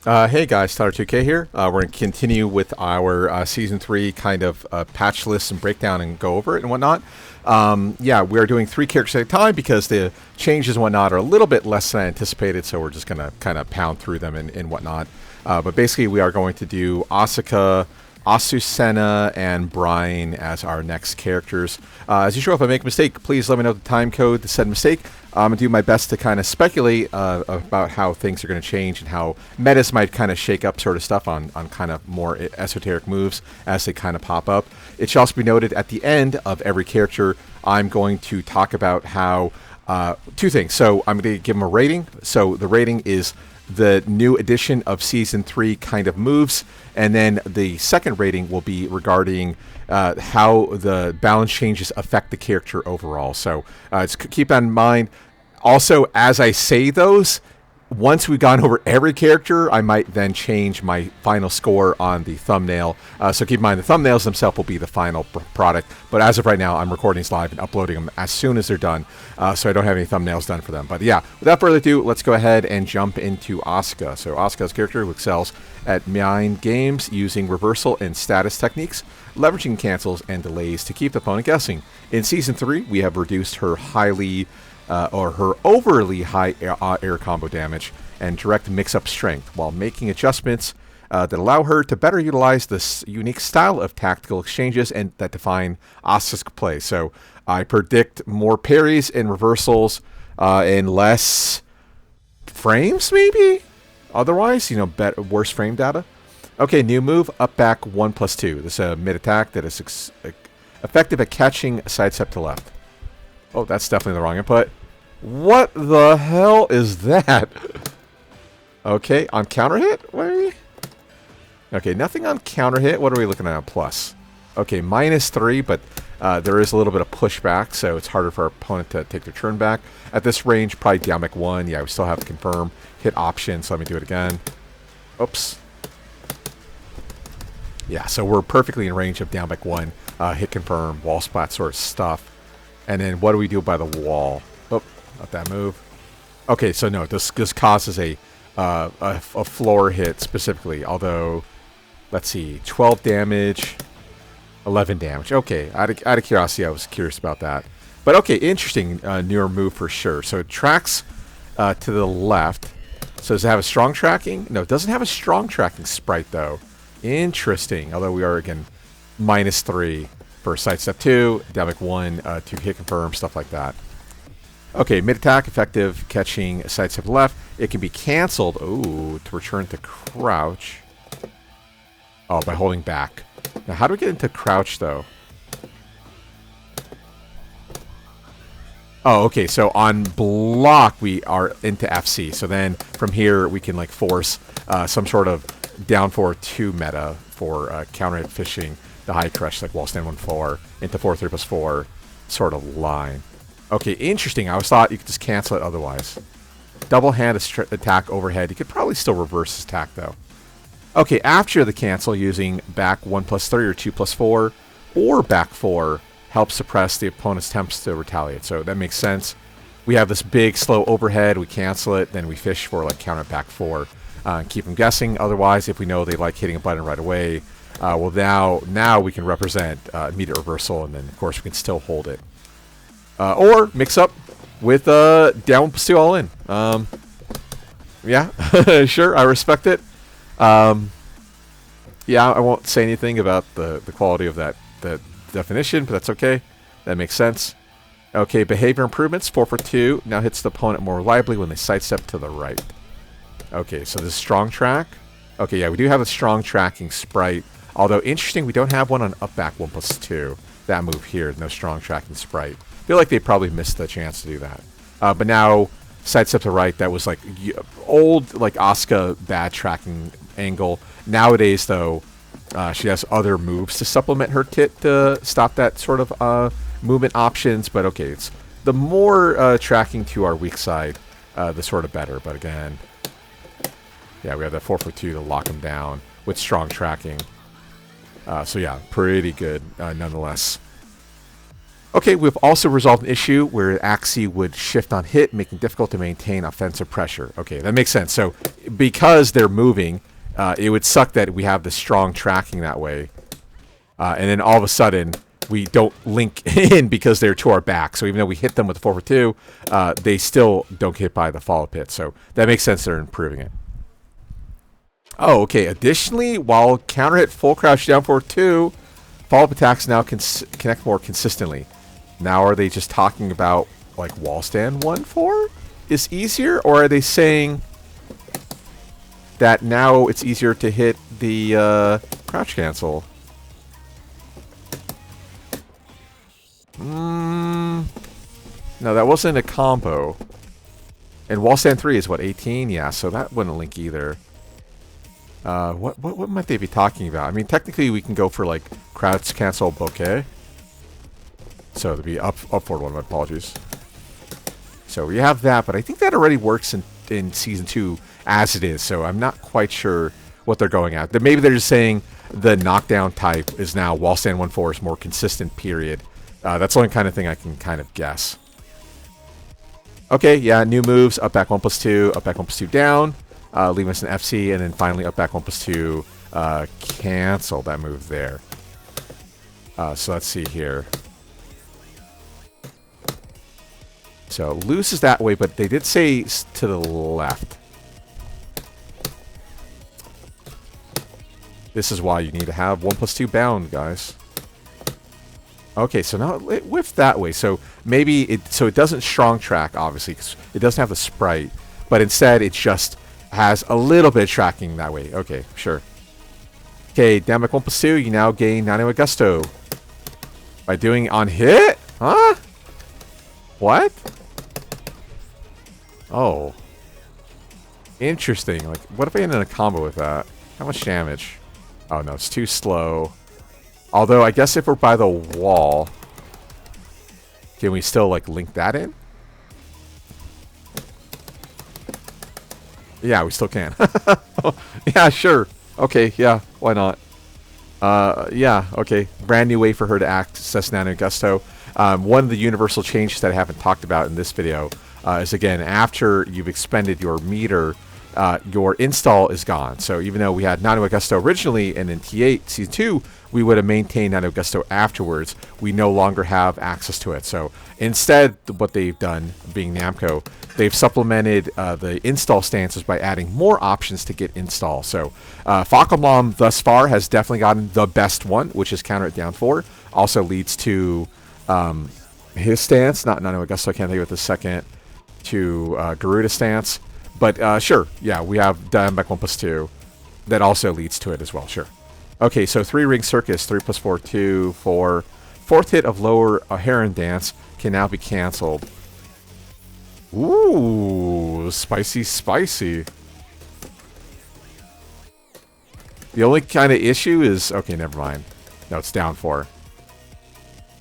Hey guys, Tyler2K here. We're going to continue with our Season 3 kind of patch list and breakdown and go over it and whatnot. Yeah, we're doing 3 characters at a time because the changes and whatnot are a little bit less than I anticipated, so we're just going to kind of pound through them and whatnot. But basically, we are going to do Asuka, Azucena, and Bryan as our next characters. As usual, if I make a mistake, please let me know the time code to said mistake. I'm going to do my best to kind of speculate about how things are going to change and how metas might kind of shake up sort of stuff on kind of more esoteric moves as they kind of pop up. It should also be noted at the end of every character, I'm going to talk about how, 2 things. So I'm going to give them a rating. So the rating is the new edition of Season 3 kind of moves, and then the second rating will be regarding how the balance changes affect the character overall. So keep that in mind. Also, as I say those, once we've gone over every character, I might then change my final score on the thumbnail. So keep in mind, the thumbnails themselves will be the final product. But as of right now, I'm recording these live and uploading them as soon as they're done. So I don't have any thumbnails done for them. But yeah, without further ado, let's go ahead and jump into Asuka. So Asuka's character who excels at mind games using reversal and status techniques, leveraging cancels and delays to keep the opponent guessing. In Season 3, we have reduced her her overly high air combo damage and direct mix-up strength while making adjustments that allow her to better utilize this unique style of tactical exchanges and that define Asuka's play. So I predict more parries and reversals and less frames, maybe? Otherwise, worse frame data. Okay, new move, up back 1+2. This is a mid-attack that is effective at catching a sidestep to left. Oh, that's definitely the wrong input. What the hell is that? Okay, on counter hit? What are we? Okay, nothing on counter hit. What are we looking at on plus? Okay, -3, but there is a little bit of pushback, so it's harder for our opponent to take their turn back. At this range, probably down back 1. Yeah, we still have confirm hit option, so let me do it again. Oops. Yeah, so we're perfectly in range of down back 1, hit confirm, wall splat sort of stuff. And then what do we do by the wall? Oh, not that move. Okay, so no, this causes a floor hit specifically. Although, let's see, 12 damage, 11 damage. Okay, out of curiosity, I was curious about that. But okay, interesting newer move for sure. So it tracks to the left. So does it have a strong tracking? No, it doesn't have a strong tracking sprite though. Interesting. Although we are again -3. For sidestep 2, down back 1 to hit confirm, stuff like that. Okay, mid attack, effective catching sidestep left. It can be cancelled. Ooh, to return to crouch. Oh, by holding back. Now, how do we get into crouch though? Oh, okay. So on block, we are into FC. So then from here, we can like force some sort of down forward 2 meta for counter hit fishing. The high crush, like wall stand 1/4 into 4/3+4 sort of line. Okay, interesting. I always thought you could just cancel it otherwise. Double hand attack overhead. You could probably still reverse this attack though. Okay, after the cancel, using back 1+3 or 2+4 or back 4 helps suppress the opponent's attempts to retaliate. So that makes sense. We have this big slow overhead. We cancel it, then we fish for like counter back 4 and keep them guessing. Otherwise, if we know they like hitting a button right away. Well, now we can represent immediate reversal, and then, of course, we can still hold it. Or mix up with down +2 all in. Yeah, sure, I respect it. Yeah, I won't say anything about the quality of the definition, but that's okay. That makes sense. Okay, behavior improvements, 4 for 2. Now hits the opponent more reliably when they sidestep to the right. Okay, so this is strong track. Okay, yeah, we do have a strong tracking sprite. Although, interesting, we don't have one on up back 1+2. That move here, no strong tracking sprite. I feel like they probably missed the chance to do that. But now, sidestep to right, that was like old, like Asuka bad tracking angle. Nowadays, though, she has other moves to supplement her kit to stop that sort of movement options. But okay, it's the more tracking to our weak side, the sort of better. But again, yeah, we have that 4 for 2 to lock them down with strong tracking. So yeah, pretty good nonetheless. Okay, we've also resolved an issue where Axie would shift on hit, making it difficult to maintain offensive pressure. Okay, that makes sense. So because they're moving, it would suck that we have the strong tracking that way. And then all of a sudden, we don't link in because they're to our back. So even though we hit them with the 4-4-2, they still don't get hit by the follow-up hit. So that makes sense they're improving it. Oh, okay. Additionally, while counter hit full crouch down 4-2, follow-up attacks now can connect more consistently. Now are they just talking about like wall stand 1-4 is easier? Or are they saying that now it's easier to hit the crouch cancel? No, that wasn't a combo. And wall stand 3 is what, 18? Yeah, so that wouldn't link either. What might they be talking about? I mean, technically we can go for like crouch cancel bouquet. So it'd be up forward one, my apologies. So we have that, but I think that already works in season 2 as it is. So I'm not quite sure what they're going at. Maybe they're just saying the knockdown type is now wall stand 1-4 is more consistent, period. That's the only kind of thing I can kind of guess. Okay, yeah, new moves, up back 1+2, up back 1+2 down, leaving us an FC, and then finally up back 1+2, cancel that move there. So let's see here. So loose is that way, but they did say to the left. This is why you need to have 1+2 bound, guys. Okay, so now it whiffed that way. So maybe it doesn't strong track, obviously, because it doesn't have the sprite, but instead it just has a little bit of tracking that way. Okay, sure. Okay, down back 1+2, you now gain Nano Augusto. By doing on hit? Huh? What? Oh. Interesting. Like, what if I end in a combo with that? How much damage? Oh no, it's too slow. Although, I guess if we're by the wall, can we still, like, link that in? Yeah, we still can. Yeah, sure. Okay, yeah, why not? Yeah, okay. Brand new way for her to access Nano Gusto. One of the universal changes that I haven't talked about in this video is, again, after you've expended your meter, your install is gone. So even though we had Nano Augusto originally, and in T8 Season 2, we would have maintained Nano Augusto afterwards, we no longer have access to it. So instead, what they've done, being Namco, they've supplemented the install stances by adding more options to get install. So Falcomlom thus far has definitely gotten the best one, which is counter it down 4. Also leads to his stance, not Nano Augusto, I can't think of it the second, to Garuda stance. But sure, yeah, we have down back 1+2. That also leads to it as well, sure. Okay, so 3-ring circus, 3+4, 2, 4. Fourth hit of lower Heron dance can now be canceled. Ooh, spicy, spicy. The only kind of issue is... Okay, never mind. No, it's down 4.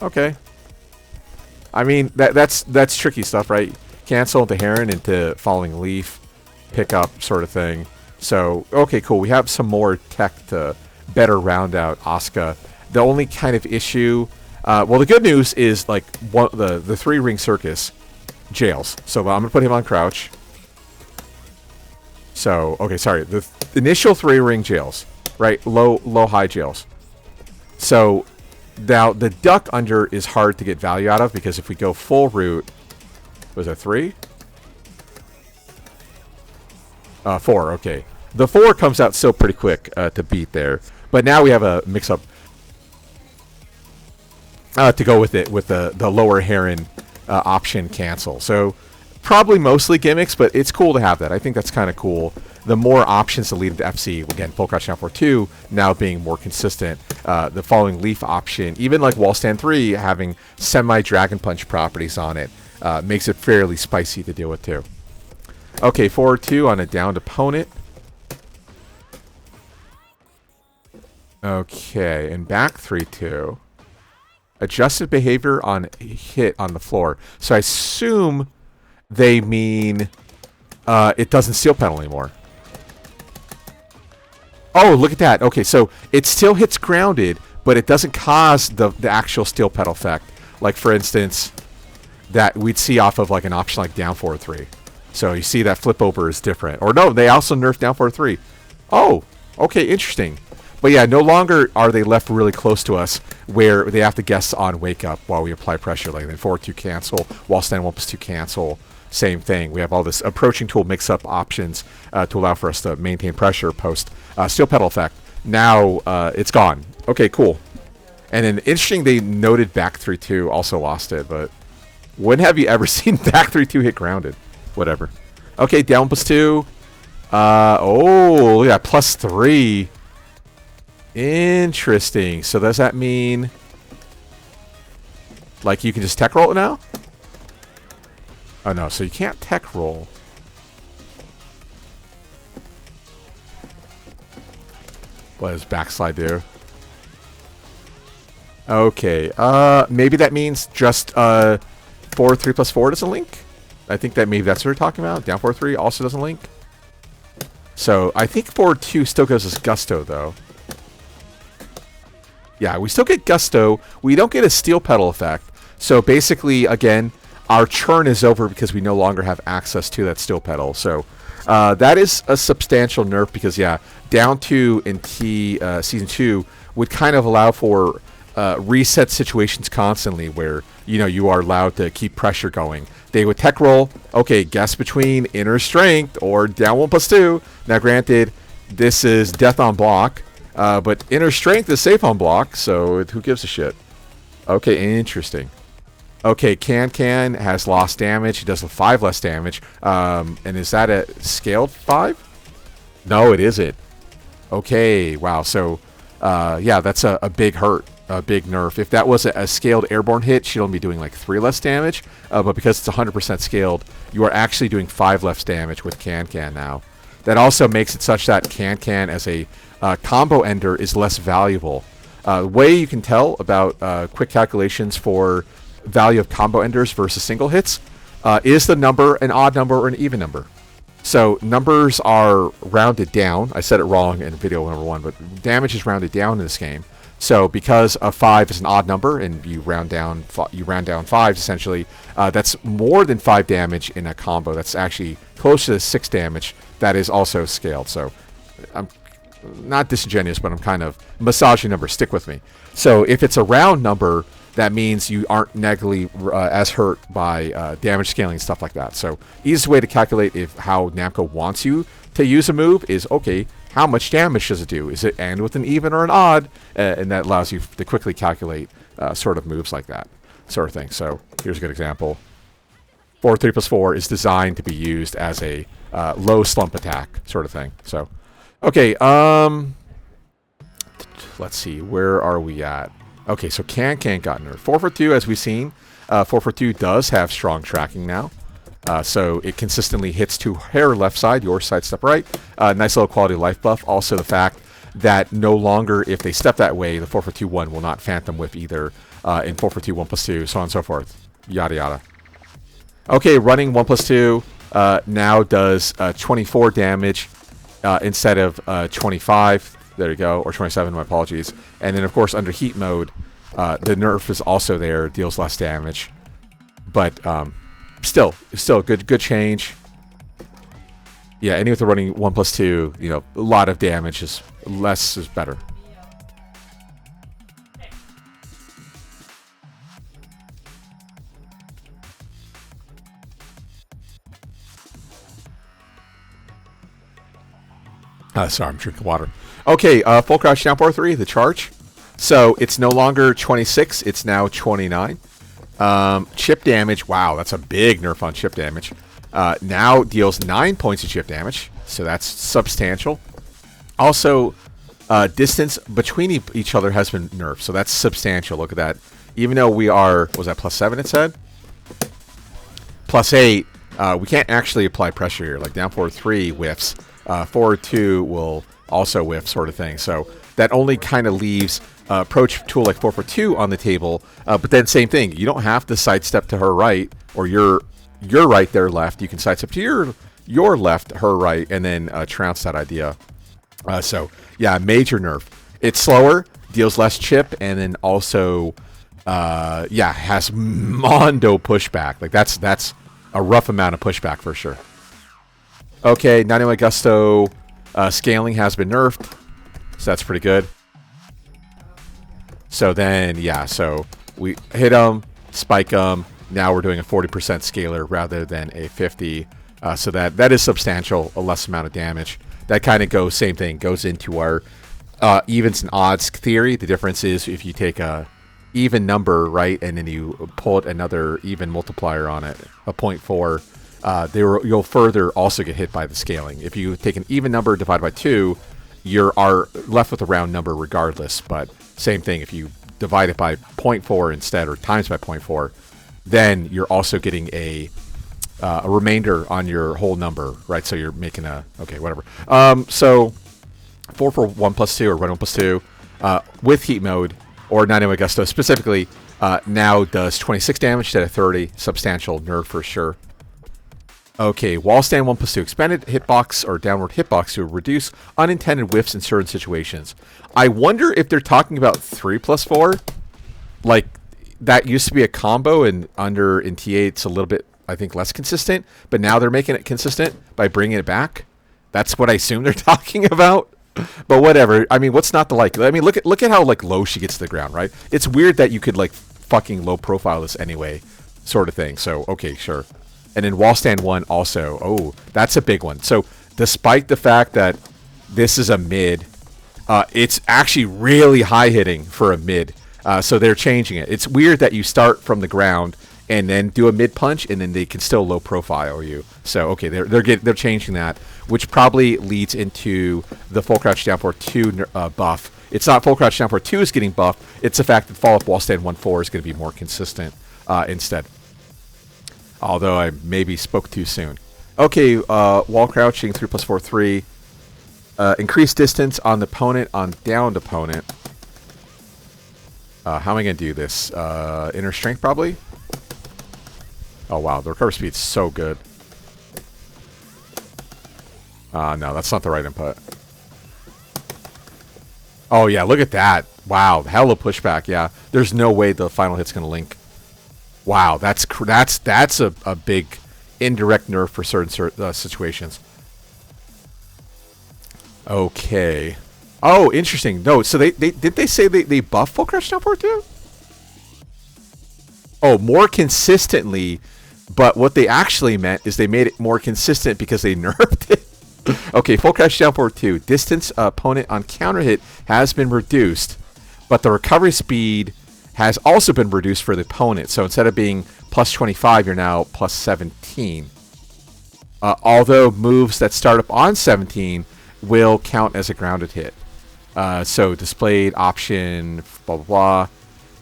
Okay. I mean, that's tricky stuff, right? Cancel the Heron into Falling Leaf, pick up sort of thing. So, okay, cool. We have some more tech to better round out Asuka. The only kind of issue... well, the good news is, like, the 3-ring circus jails. So I'm going to put him on crouch. So, okay, sorry. The initial 3-ring jails, right? Low, high jails. So now the duck under is hard to get value out of, because if we go full route... Was that 3? 4, okay. The 4 comes out still pretty quick to beat there. But now we have a mix-up to go with it, with the lower Heron option cancel. So probably mostly gimmicks, but it's cool to have that. I think that's kind of cool. The more options to lead into FC, again, full crouch down 4-2, now being more consistent. The Falling Leaf option, even like wall stand 3, having semi-Dragon Punch properties on it, makes it fairly spicy to deal with too. Okay, forward 2 on a downed opponent. Okay, and back 3-2. Adjusted behavior on hit on the floor. So I assume they mean it doesn't steel pedal anymore. Oh, look at that. Okay, so it still hits grounded, but it doesn't cause the actual steel pedal effect like for instance, that we'd see off of like an option like down 4-3. So you see that flip over is different. Or no, they also nerfed down 4-3. Oh, okay, interesting. But yeah, no longer are they left really close to us where they have to guess on wake up while we apply pressure. Like then 4-2 cancel, while stand 1+2 cancel. Same thing. We have all this approaching tool mix-up options to allow for us to maintain pressure post steel pedal effect. Now it's gone. Okay, cool. And then interesting, they noted back 3-2 also lost it, but when have you ever seen back 3-2 hit grounded? Whatever. Okay, down +2. Oh, yeah, +3. Interesting. So does that mean like you can just tech roll it now? Oh no, so you can't tech roll. What does backslide do? Okay, maybe that means just 4-3+4 doesn't link? I think that maybe that's what we're talking about. Down 4-3 also doesn't link. So I think 4-2 still goes as gusto though. Yeah, we still get gusto. We don't get a steel pedal effect. So basically, again, our churn is over because we no longer have access to that steel pedal. So that is a substantial nerf because, yeah, down 2 in Season 2 would kind of allow for reset situations constantly where, you know, you are allowed to keep pressure going. They would tech roll, okay, guess between inner strength or down 1+2. Now, granted, this is death on block, but inner strength is safe on block, so who gives a shit? Okay, interesting. Okay, Can has lost damage. He does 5 less damage. And is that a scaled 5? No, it isn't. Okay, wow. So, yeah, that's a big hurt. A big nerf. If that was a scaled airborne hit, she'd only be doing like 3 less damage. But because it's 100% scaled, you are actually doing 5 less damage with Can now. That also makes it such that Can as a combo ender is less valuable. The way you can tell about quick calculations for value of combo enders versus single hits is the number an odd number or an even number. So numbers are rounded down. I said it wrong in video number 1, but damage is rounded down in this game. So because a 5 is an odd number and you round down 5s essentially, that's more than 5 damage in a combo. That's actually close to 6 damage. That is also scaled. So I'm not disingenuous, but I'm kind of massaging numbers. Stick with me. So if it's a round number, that means you aren't negatively as hurt by damage scaling and stuff like that. So easiest way to calculate how Namco wants you to use a move is, okay, how much damage does it do? Is it end with an even or an odd? And that allows you to quickly calculate sort of moves like that sort of thing. So here's a good example. 4-3+4 is designed to be used as a low slump attack sort of thing. So, okay, let's see, where are we at? Okay, so Can got nerfed. 4-2, as we've seen, 4-2 does have strong tracking now. So it consistently hits to her left side, your side step right. Nice little quality of life buff. Also the fact that no longer, if they step that way, the 4-2-1 will not phantom whip either in 4-2, 1+2, so on and so forth. Yada yada. Okay, running 1+2 now does 24 damage instead of 25. There you go, or 27, my apologies. And then, of course, under heat mode, the nerf is also there, deals less damage. But still good change. Yeah, any with the running 1+2, you know, a lot of damage is less is better. Sorry, I'm drinking water. Okay, full crouch down 4-3, the charge. So it's no longer 26, it's now 29. Chip damage, wow, that's a big nerf on chip damage. Now deals 9 points of chip damage, so that's substantial. Also, distance between each other has been nerfed, so that's substantial. Look at that. Even though we are, was that +7 it said? +8, we can't actually apply pressure here. Like down 4-3 whiffs. 4-2 will also whiff sort of thing. So that only kind of leaves approach tool like 4-2 on the table. But then same thing. You don't have to sidestep to her right or your right, their left. You can sidestep to your left, her right, and then trounce that idea. So yeah, major nerf. It's slower, deals less chip, and then also yeah, has mondo pushback. Like that's a rough amount of pushback for sure. Okay, 91 Gusto scaling has been nerfed, so that's pretty good. So then, yeah, so we hit them, spike them. Now we're doing a 40% scaler rather than a 50. So that is substantial, a less amount of damage. That kind of goes, same thing, goes into our evens and odds theory. The difference is if you take a even number, right, and then you pull another even multiplier on it, a 0.4, you'll further also get hit by the scaling. If you take an even number divided by 2, you are left with a round number regardless. But same thing, if you divide it by 0.4 instead, or times by 0.4, then you're also getting a remainder on your whole number, right? So you're making a, okay, whatever. So 4 for 1 plus 2, or run 1 plus 2, with heat mode, or 91 Gusto specifically, now does 26 damage instead of 30. Substantial nerf for sure. Okay, wall stand 1 plus 2. Expanded hitbox or downward hitbox to reduce unintended whiffs in certain situations. I wonder if they're talking about 3 plus 4. Like, that used to be a combo, and in TA it's a little bit, I think, less consistent. But now they're making it consistent by bringing it back. That's what I assume they're talking about. But whatever. I mean, what's not to like? I mean, look at how like low she gets to the ground, right? It's weird that you could like fucking low profile this anyway, sort of thing. So okay, sure. And then wall stand 1 also. Oh, that's a big one. So despite the fact that this is a mid, it's actually really high hitting for a mid. So they're changing it. It's weird that you start from the ground and then do a mid punch, and then they can still low profile you. So okay, they're changing that, which probably leads into the full crouch down for 2 buff. It's not full crouch down for 2 is getting buffed. It's the fact that follow up wall stand 1-4 is going to be more consistent instead. Although I maybe spoke too soon. Okay, wall crouching 3 plus 4 3. Increase distance on the opponent on downed opponent. How am I going to do this? Inner strength probably. Oh wow, the recovery speed's so good. No, that's not the right input. Oh yeah, look at that. Wow, hella pushback. Yeah, there's no way the final hit's going to link. Wow, that's a big indirect nerf for certain situations. Okay. Oh, interesting. No, so they say they buff full crouch down forward too? Oh, more consistently, but what they actually meant is they made it more consistent because they nerfed it. Okay, full crouch down forward 2. Distance opponent on counter hit has been reduced, but the recovery speed has also been reduced for the opponent. So instead of being plus 25, you're now plus 17. Although moves that start up on 17 will count as a grounded hit. So displayed option, blah, blah, blah.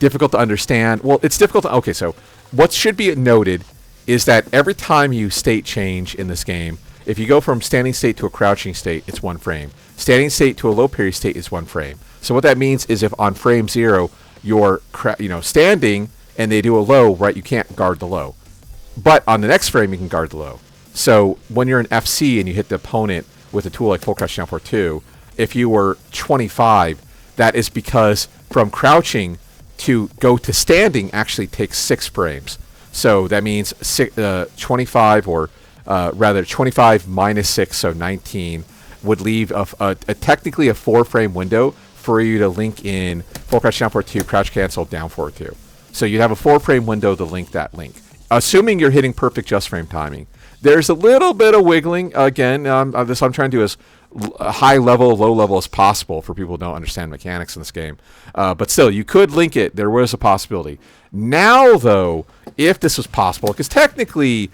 Difficult to understand. Well, it's difficult to... Okay, so what should be noted is that every time you state change in this game, if you go from standing state to a crouching state, it's 1 frame. Standing state to a low parry state is 1 frame. So what that means is if on frame 0, you're standing and they do a low, right, you can't guard the low. But on the next frame, you can guard the low. So when you're in FC and you hit the opponent with a tool like full crouch down for 2, if you were 25, that is because from crouching to go to standing actually takes 6 frames. So that means 25, or rather 25 minus 6, so 19, would leave technically a 4-frame window for you to link in full crouch down forward 2, crouch cancel, down forward 2. So you'd have a 4-frame window to link that link, assuming you're hitting perfect just frame timing. There's a little bit of wiggling. Again, this I'm trying to do as high level, low level as possible for people who don't understand mechanics in this game. But still, you could link it. There was a possibility. Now, though, if this was possible, because technically,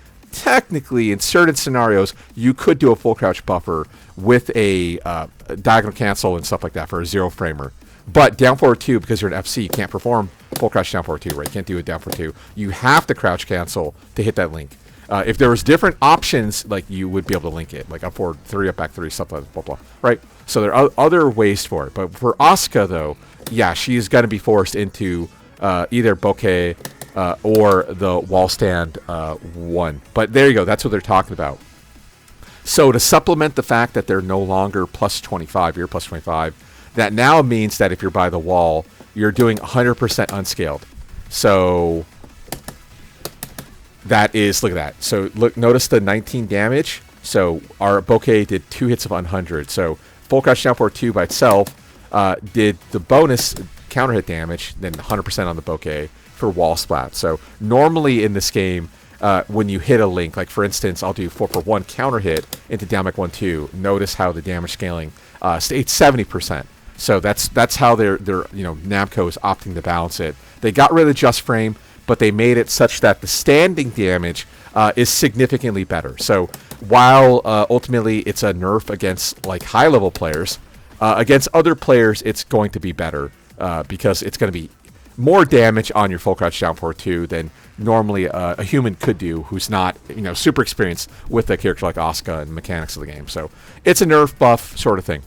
in certain scenarios, you could do a full crouch buffer with a diagonal cancel and stuff like that for a 0-framer. But down forward 2, because you're an FC, you can't perform full crouch down forward 2, right? You can't do it down forward 2. You have to crouch cancel to hit that link. If there was different options, like you would be able to link it, like up forward 3, up back 3, stuff like that, blah, blah, right? So there are other ways for it. But for Asuka, though, yeah, she's going to be forced into either bokeh or the wall stand 1. But there you go. That's what they're talking about. So to supplement the fact that they're no longer plus 25, you're plus 25, that now means that if you're by the wall, you're doing 100% unscaled. So that is, look at that. So look, notice the 19 damage. So our bouquet did 2 hits of 100. So full crouch down forward 2 by itself did the bonus counter hit damage, then 100% on the bouquet for wall splat. So normally in this game, when you hit a link, like for instance, I'll do 4 for 1 counter hit into down back 1-2. Notice how the damage scaling stayed 70%. So that's how they're Namco is opting to balance it. They got rid of the just frame, but they made it such that the standing damage is significantly better. So while ultimately it's a nerf against like high level players, against other players it's going to be better because it's going to be more damage on your full crouch down forward 2 than normally a human could do who's not super experienced with a character like Asuka and mechanics of the game. So it's a nerf buff sort of thing.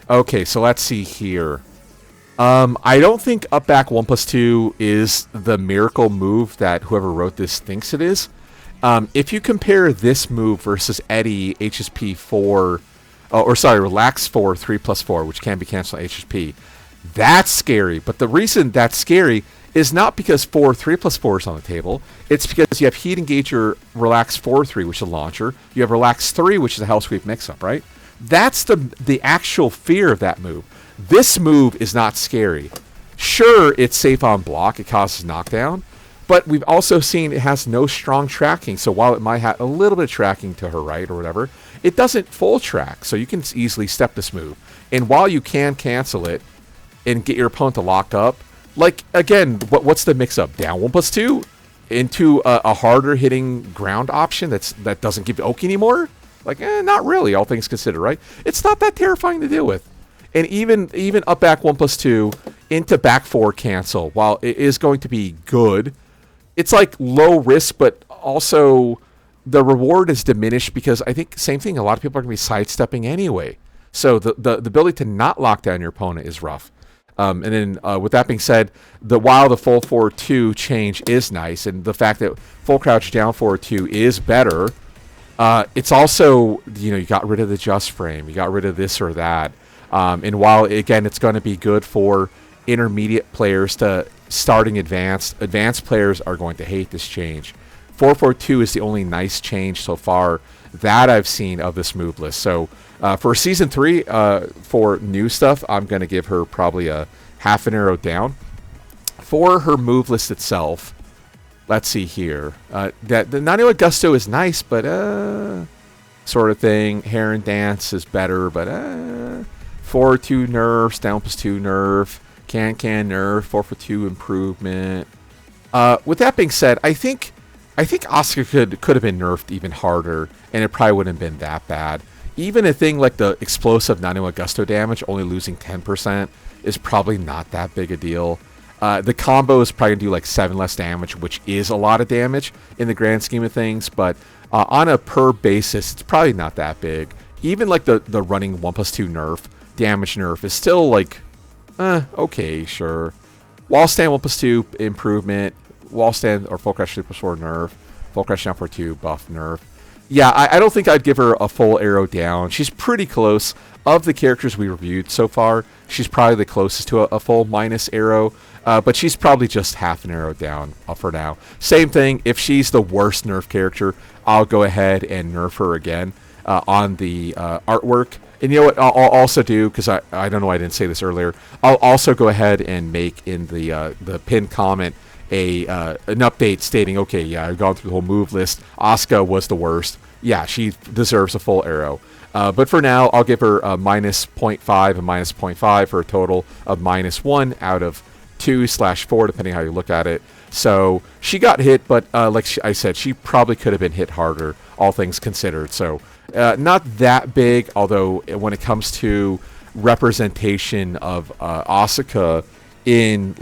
Okay, so let's see here. I don't think up back 1+2 is the miracle move that whoever wrote this thinks it is. If you compare this move versus Eddie HSP 4, Relax 4 3+4, which can be canceled HSP, that's scary. But the reason that's scary is not because 4 3+4 is on the table. It's because you have Heat Engager Relax 4-3, which is a launcher. You have Relax 3, which is a Hell Sweep mix-up, right? That's the actual fear of that move. This move is not scary. Sure, it's safe on block. It causes knockdown. But we've also seen it has no strong tracking. So while it might have a little bit of tracking to her right or whatever, it doesn't full track. So you can easily step this move. And while you can cancel it and get your opponent to lock up, like, again, what's the mix-up? Down 1+2 into a harder hitting ground option that doesn't give Oki anymore? Like, not really, all things considered, right? It's not that terrifying to deal with. And even up back 1+2 into back 4 cancel, while it is going to be good, it's like low risk, but also the reward is diminished because I think same thing, a lot of people are going to be sidestepping anyway. So the ability to not lock down your opponent is rough. And then with that being said, while the full forward 2 change is nice, and the fact that full crouch down forward 2 is better, it's also, you got rid of the just frame, you got rid of this or that. And while, again, it's going to be good for intermediate players to starting advanced players are going to hate this change. 4-4-2 is the only nice change so far that I've seen of this move list. So for Season 3, for new stuff, I'm going to give her probably a half an arrow down. For her move list itself, let's see here. That the Nano Gusto is nice, but sort of thing. Heron Dance is better, but 4-2 nerfs, down +2 nerf, can nerf, 4-2 improvement. With that being said, I think Asuka could have been nerfed even harder, and it probably wouldn't have been that bad. Even a thing like the explosive Nano Gusto damage, only losing 10%, is probably not that big a deal. The combo is probably going to do like 7 less damage, which is a lot of damage in the grand scheme of things, but on a per basis, it's probably not that big. Even like the running 1+2 nerf, damage nerf is still like, okay, sure. Wall stand 1+2 improvement, wall stand or full crouch 3+4 nerf, full crouch down for 2 buff nerf. Yeah, I don't think I'd give her a full arrow down. She's pretty close. Of the characters we reviewed so far, she's probably the closest to a full minus arrow, but she's probably just half an arrow down for now. Same thing, if she's the worst nerf character, I'll go ahead and nerf her again on the artwork. And you know what I'll also do, because I don't know why I didn't say this earlier, I'll also go ahead and make in the pinned comment an update stating, okay, yeah, I've gone through the whole move list. Asuka was the worst. Yeah, she deserves a full arrow. But for now, I'll give her a -0.5 and -0.5 for a total of -1 out of 2/4, depending how you look at it. So she got hit, but like I said, she probably could have been hit harder, all things considered. So not that big, although when it comes to representation of Asuka in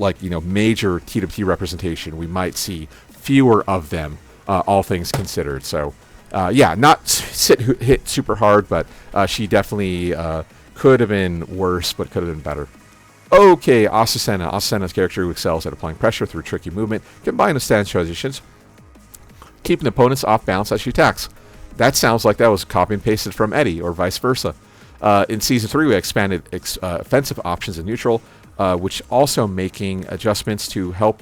major T2T representation, we might see fewer of them, all things considered. So yeah, not hit super hard, but she definitely could have been worse, but could have been better. Okay, Azucena. Azucena's character who excels at applying pressure through tricky movement, combined with stance transitions, keeping opponents off balance as she attacks. That sounds like that was copy and pasted from Eddie, or vice versa. In Season 3, we expanded offensive options in neutral, which also making adjustments to help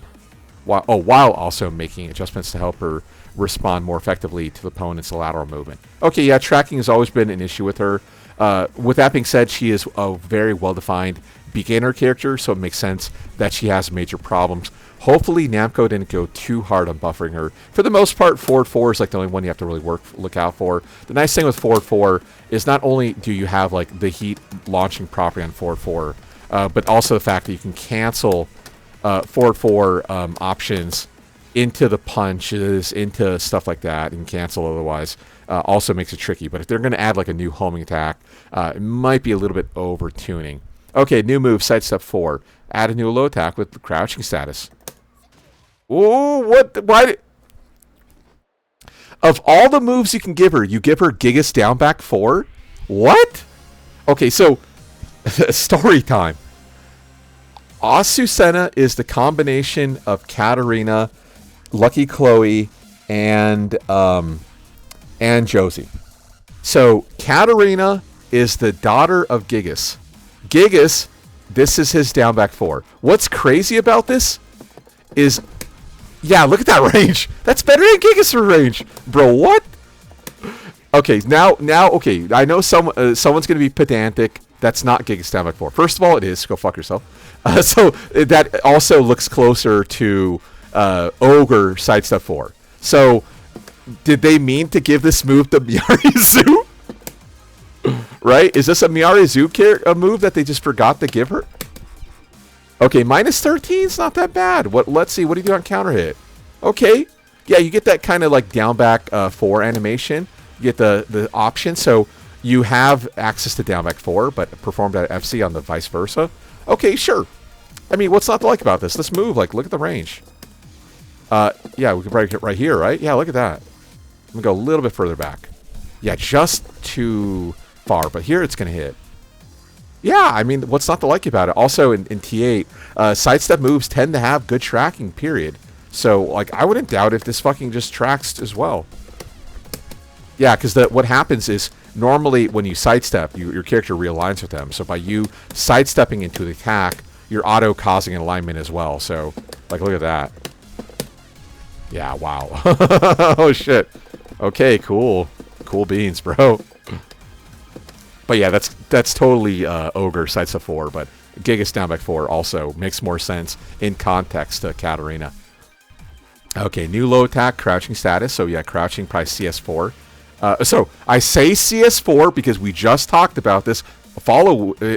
while also making adjustments to help her respond more effectively to the opponent's lateral movement. Okay, yeah, tracking has always been an issue with her. With that being said, she is a very well-defined beginner character, so it makes sense that she has major problems. Hopefully, Namco didn't go too hard on buffering her. For the most part, forward 4 is like the only one you have to really look out for. The nice thing with forward 4 is not only do you have like the heat launching property on forward 4, but also the fact that you can cancel forward 4 options into the punches, into stuff like that, and cancel otherwise. Also makes it tricky. But if they're going to add like a new homing attack, it might be a little bit over-tuning. Okay, new move, sidestep 4. Add a new low attack with the crouching status. Ooh, what? Why? Of all the moves you can give her, you give her Gigas down back 4? What? Okay, so story time. Azucena is the combination of Katarina, Lucky Chloe, and Josie. So Katarina is the daughter of Gigas. Gigas, this is his down back 4. What's crazy about this is, yeah, look at that range. That's better than Gigas' range, bro. What? Okay, now, okay. I know someone's gonna be pedantic. That's not Gigas down back 4. First of all, it is. Go fuck yourself. So that also looks closer to Ogre sidestep 4. So did they mean to give this move to Miarizu? Right? Is this a Miarizu move that they just forgot to give her? Okay, minus 13 is not that bad. Let's see. What do you do on counter hit? Okay. Yeah, you get that kind of like down back 4 animation. You get the option. So you have access to down back 4, but performed at FC on the vice versa. Okay, sure. I mean, what's not to like about this? This move, like, look at the range. Yeah, we can break it right here, right? Yeah, look at that. I'm going to go a little bit further back. Yeah, just too far, but here it's going to hit. Yeah, I mean, what's not to like about it? Also, in T8, sidestep moves tend to have good tracking, period. So, like, I wouldn't doubt if this fucking just tracks as well. Yeah, because what happens is, normally when you sidestep, your character realigns with them. So by you sidestepping into the attack, you're auto-causing an alignment as well. So, like, look at that. Yeah, wow. Oh, shit. Okay, cool. Cool beans, bro. But yeah, that's totally Ogre sidestep 4, but Gigas down back 4 also makes more sense in context to Katarina. Okay, new low attack, crouching status. So yeah, crouching, probably CS4. So I say CS4 because we just talked about this.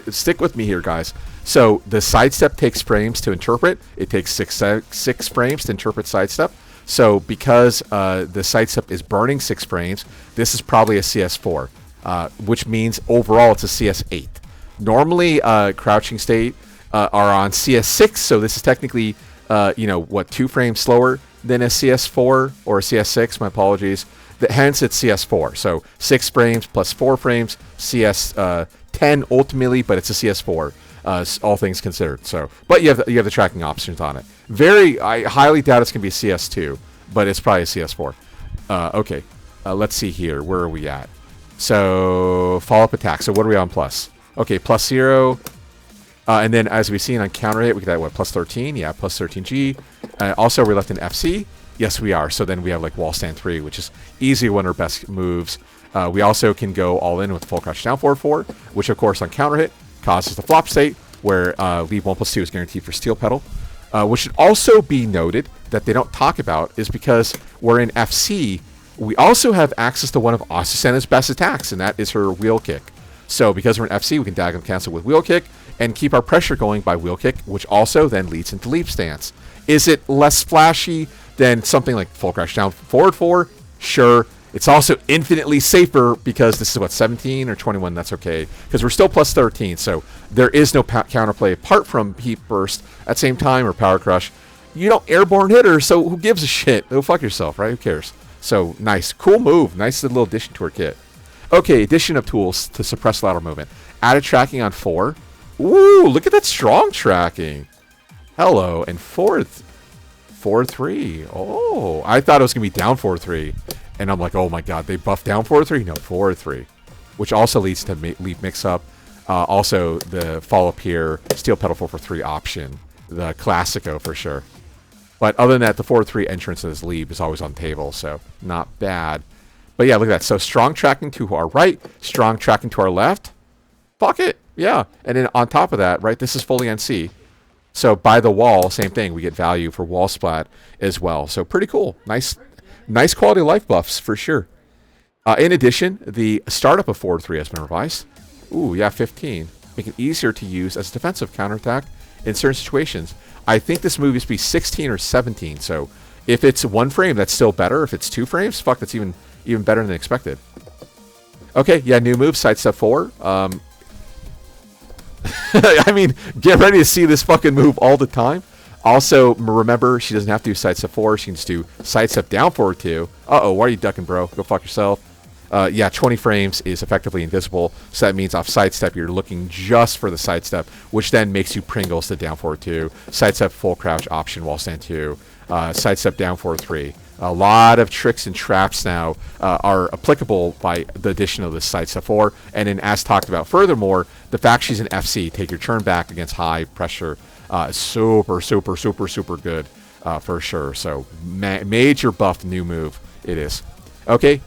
Stick with me here, guys. So the sidestep takes frames to interpret. It takes six frames to interpret sidestep. So because the sidestep is burning 6 frames, this is probably a CS4, which means overall it's a CS8. Normally, crouching state are on CS6, so this is technically, 2 frames slower than a CS4 or a CS6. My apologies. Hence, it's CS4. So 6 frames plus 4 frames, CS10 ultimately, but it's a CS4. All things considered. So, but you have the tracking options on it. I highly doubt it's gonna be a CS2, but it's probably a CS4. Okay, let's see here. Where are we at? So follow-up attack. So what are we on plus? Okay, +0. And then as we've seen on counter hit, we get that, what, +13? Yeah, +13G. Also, we're left in FC. Yes, we are. So then we have like wall stand 3, which is easily one of our best moves. We also can go all in with full crouch down forward 4, which of course on counter hit causes the flop state, where leave 1+2 is guaranteed for steel pedal. Which should also be noted that they don't talk about is because we're in FC, we also have access to one of Azucena's best attacks, and that is her wheel kick. So because we're in FC, we can diagonal cancel with wheel kick and keep our pressure going by wheel kick, which also then leads into leap stance. Is it less flashy than something like full crouch down forward 4? Sure. It's also infinitely safer because this is, what, 17 or 21? That's okay. Because we're still +13, so there is no counterplay apart from Heat Burst at the same time or Power Crush. You don't airborne hit her, so who gives a shit? Go fuck yourself, right? Who cares? So, nice. Cool move. Nice little addition to her kit. Okay, addition of tools to suppress lateral movement. Added tracking on 4. Ooh, look at that strong tracking. Hello. And 4-3. Oh, I thought it was going to be down 4-3. And I'm like, oh my god, they buffed down 4-3? No, 4-3. Which also leads to leap mix-up. Also, the follow-up here, steel pedal 4-3 option. The Classico for sure. But other than that, the forward 3 entrance of his lead is always on the table, so not bad. But yeah, look at that. So strong tracking to our right, strong tracking to our left. Fuck it. Yeah. And then on top of that, right, this is fully NC. So by the wall, same thing. We get value for wall splat as well. So pretty cool. Nice quality of life buffs for sure. In addition, the startup of forward 3 has been revised. Ooh, yeah, 15. Make it easier to use as a defensive counterattack in certain situations. I think this move used to be 16 or 17. So if it's 1 frame, that's still better. If it's 2 frames, fuck, that's even better than expected. Okay, yeah, new move, sidestep 4. I mean, get ready to see this fucking move all the time. Also, remember, she doesn't have to do sidestep 4. She can just do sidestep down forward 2. Uh-oh, why are you ducking, bro? Go fuck yourself. Yeah, 20 frames is effectively invisible. So that means off sidestep, you're looking just for the sidestep, which then makes you Pringles to down forward 2. Sidestep full crouch option, wall stand 2. Sidestep down forward 3. A lot of tricks and traps now are applicable by the addition of this sidestep 4. And then, as talked about furthermore, the fact she's an FC, take your turn back against high pressure, super good for sure. So major buff new move it is. Okay,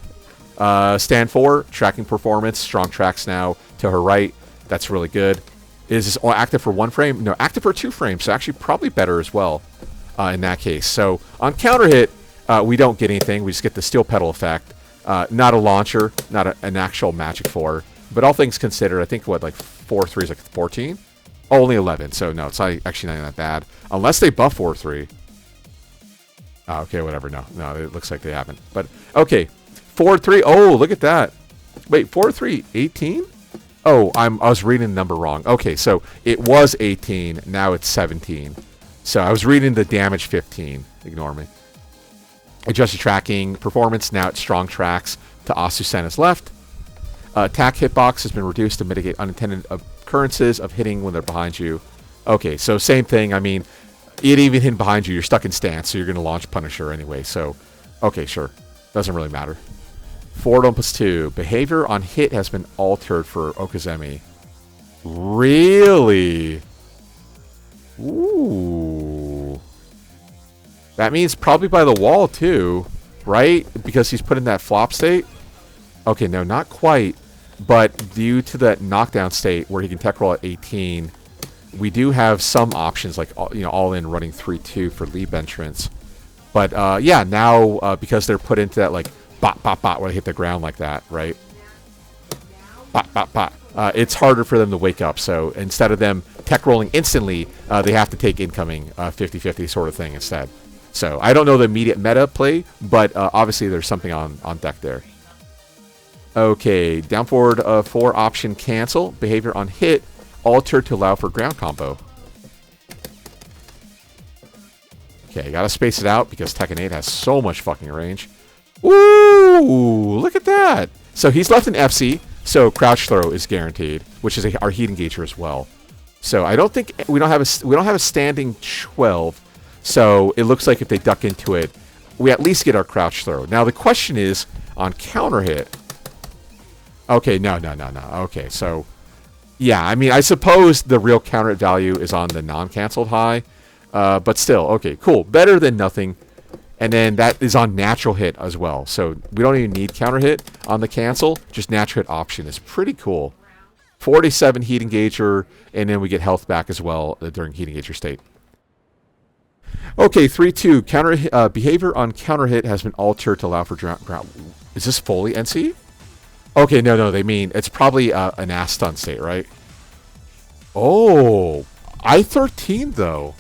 stand 4, tracking performance, strong tracks now to her right. That's really good. Is this all active for 1 frame? No, active for 2 frames. So actually probably better as well in that case. So on counter hit, we don't get anything. We just get the steel pedal effect. Not a launcher, not an actual magic 4. But all things considered, I think what, like 4-3 is like 14? Oh, only 11. So no, it's actually not that bad. Unless they buff 4-3. Okay, whatever. No, it looks like they haven't. But okay, 4-3. Oh, look at that. Wait, 4-3, 18? Oh, I was reading the number wrong. Okay, so it was 18. Now it's 17. So I was reading the damage 15. Ignore me. Adjusted tracking performance. Now it's strong tracks to Azucena's left. Attack hitbox has been reduced to mitigate unintended occurrences of hitting when they're behind you. Okay, so same thing. I mean, it even hit behind you. You're stuck in stance, so you're going to launch Punisher anyway. So, okay, sure. Doesn't really matter. Forward on +2. Behavior on hit has been altered for Okazemi. Really? Ooh. That means probably by the wall, too. Right? Because he's put in that flop state? Okay, no, not quite. But due to that knockdown state where he can tech roll at 18, we do have some options, like, all in running 3-2 for leap entrance. But, yeah, now, because they're put into that, like, bot, bot, bot, where they hit the ground like that, right? Bot, bot, bot. It's harder for them to wake up. So instead of them tech rolling instantly, they have to take incoming 50-50 sort of thing instead. So I don't know the immediate meta play, but obviously there's something on deck there. Okay, down forward 4 option cancel. Behavior on hit altered to allow for ground combo. Okay, gotta space it out because Tekken 8 has so much fucking range. Ooh, look at that. So he's left an FC, so crouch throw is guaranteed, which is our heat engager as well. So I don't think we don't have a standing 12. So it looks like if they duck into it, we at least get our crouch throw. Now the question is on counter hit. Okay, no. Okay, so yeah, I mean, I suppose the real counter hit value is on the non-canceled high, but still, okay, cool, better than nothing. And then that is on natural hit as well. So we don't even need counter hit on the cancel. Just natural hit option is pretty cool. 47 heat engager, and then we get health back as well during heat engager state. Okay, 3-2. Counter behavior on counter hit has been altered to allow for ground. Is this fully NC? Okay, no. They mean it's probably an ass stun state, right? Oh, I-13 though.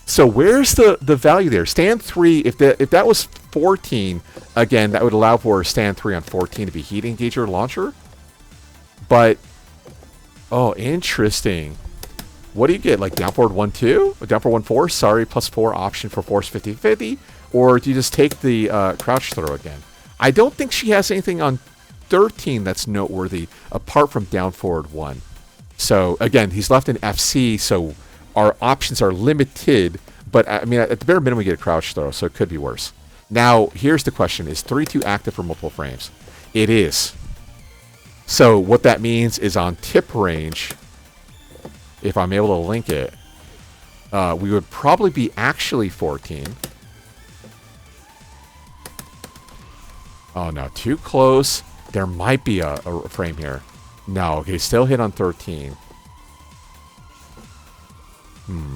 So where's the value there? Stand 3, if that was 14, again, that would allow for stand 3 on 14 to be heat engager launcher. But, oh, interesting. What do you get? Like down forward 1-2? Down forward 1-4? Sorry, +4 option for force 50-50? Or do you just take the crouch throw again? I don't think she has anything on 13 that's noteworthy apart from down forward 1. So, again, he's left an FC, so our options are limited, but I mean, at the bare minimum, we get a crouch throw, so it could be worse. Now, here's the question. Is 3-2 active for multiple frames? It is. So what that means is on tip range, if I'm able to link it, we would probably be actually 14. Oh, no. Too close. There might be a frame here. No. Okay, still hit on 13.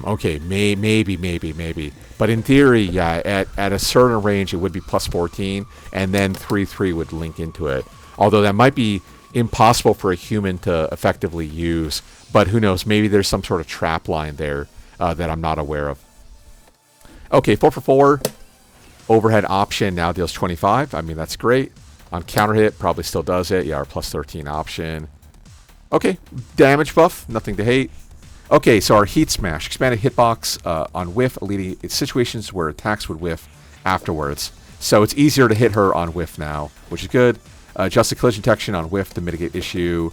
Okay, maybe. But in theory, yeah, at a certain range, it would be plus 14, and then 3-3 would link into it. Although that might be impossible for a human to effectively use. But who knows? Maybe there's some sort of trap line there that I'm not aware of. Okay, 4 for 4. Overhead option now deals 25. I mean, that's great. On counter hit, probably still does it. Yeah, our plus 13 option. Okay, damage buff, nothing to hate. Okay, so our Heat Smash. Expanded hitbox on whiff, leading situations where attacks would whiff afterwards. So it's easier to hit her on whiff now, which is good. Adjusted collision detection on whiff to mitigate issue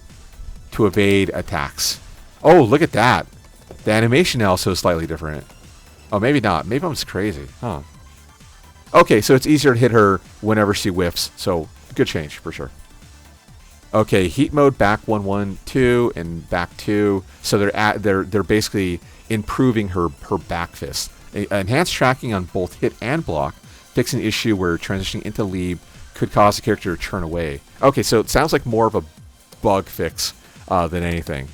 to evade attacks. Oh, look at that. The animation also is slightly different. Oh, maybe not. Maybe I'm just crazy. Huh. Okay, so it's easier to hit her whenever she whiffs. So good change for sure. Okay, heat mode back 1-1-2 and back 2. So they're basically improving her back fist. Enhanced tracking on both hit and block, fixing an issue where transitioning into lead could cause the character to turn away. Okay, so it sounds like more of a bug fix than anything.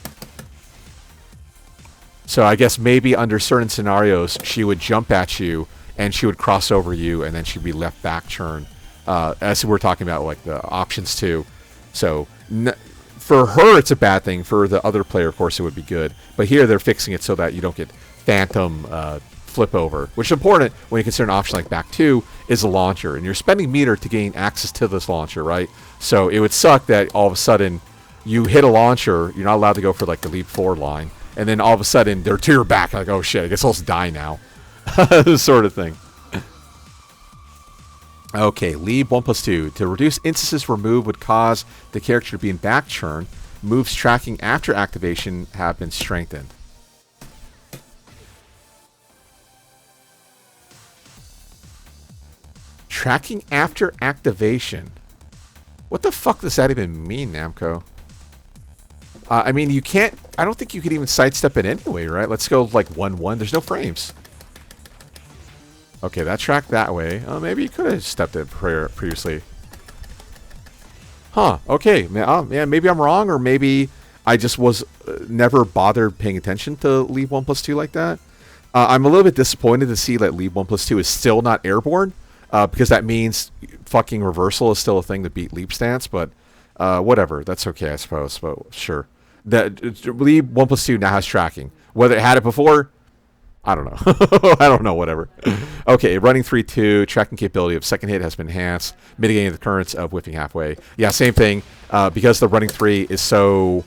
So I guess maybe under certain scenarios, she would jump at you and she would cross over you, and then she'd be left back turn. As we're talking about, like the options too. So for her, it's a bad thing. For the other player, of course, it would be good. But here, they're fixing it so that you don't get phantom flip over, which is important when you consider an option like back 2 is a launcher, and you're spending meter to gain access to this launcher, right? So it would suck that all of a sudden you hit a launcher, you're not allowed to go for like the leap forward line, and then all of a sudden they're to your back, like, oh shit, I guess I'll just die now. This sort of thing. Okay, leave 1+2. To reduce instances where move would cause the character to be in back churn, moves tracking after activation have been strengthened. Tracking after activation. What the fuck does that even mean, Namco? I mean, you can't... I don't think you could even sidestep it anyway, right? Let's go like 1-1. There's no frames. Okay, that tracked that way. Oh, maybe you could have stepped it previously. Huh, okay. Yeah, maybe I'm wrong, or maybe I just was never bothered paying attention to leave 1+2 like that. I'm a little bit disappointed to see that leave 1+2 is still not airborne, because that means fucking reversal is still a thing to beat leap stance, but whatever. That's okay, I suppose, but sure. Leave 1+2 now has tracking. Whether it had it before... I don't know. I don't know, whatever. Okay, running 3-2, tracking capability of second hit has been enhanced, mitigating the occurrence of whiffing halfway. Yeah, same thing. Because the running 3 is so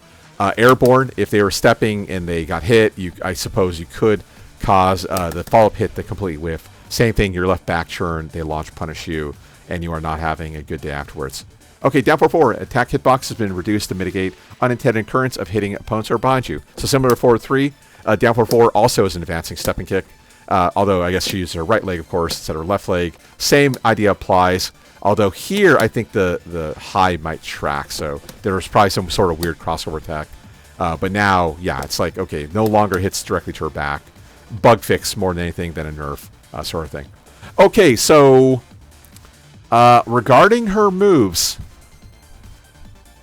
airborne, if they were stepping and they got hit, I suppose you could cause the follow-up hit to completely whiff. Same thing, your left back churn, they launch punish you, and you are not having a good day afterwards. Okay, down 4-4. Attack hitbox has been reduced to mitigate unintended occurrence of hitting opponents or behind you. So similar to 4-3, down 4-4 also is an advancing stepping kick. Although I guess she used her right leg, of course, instead of her left leg. Same idea applies. Although here, I think the high might track. So there was probably some sort of weird crossover attack. But now, yeah, it's like, okay, no longer hits directly to her back. Bug fix more than anything than a nerf sort of thing. Okay, so regarding her moves...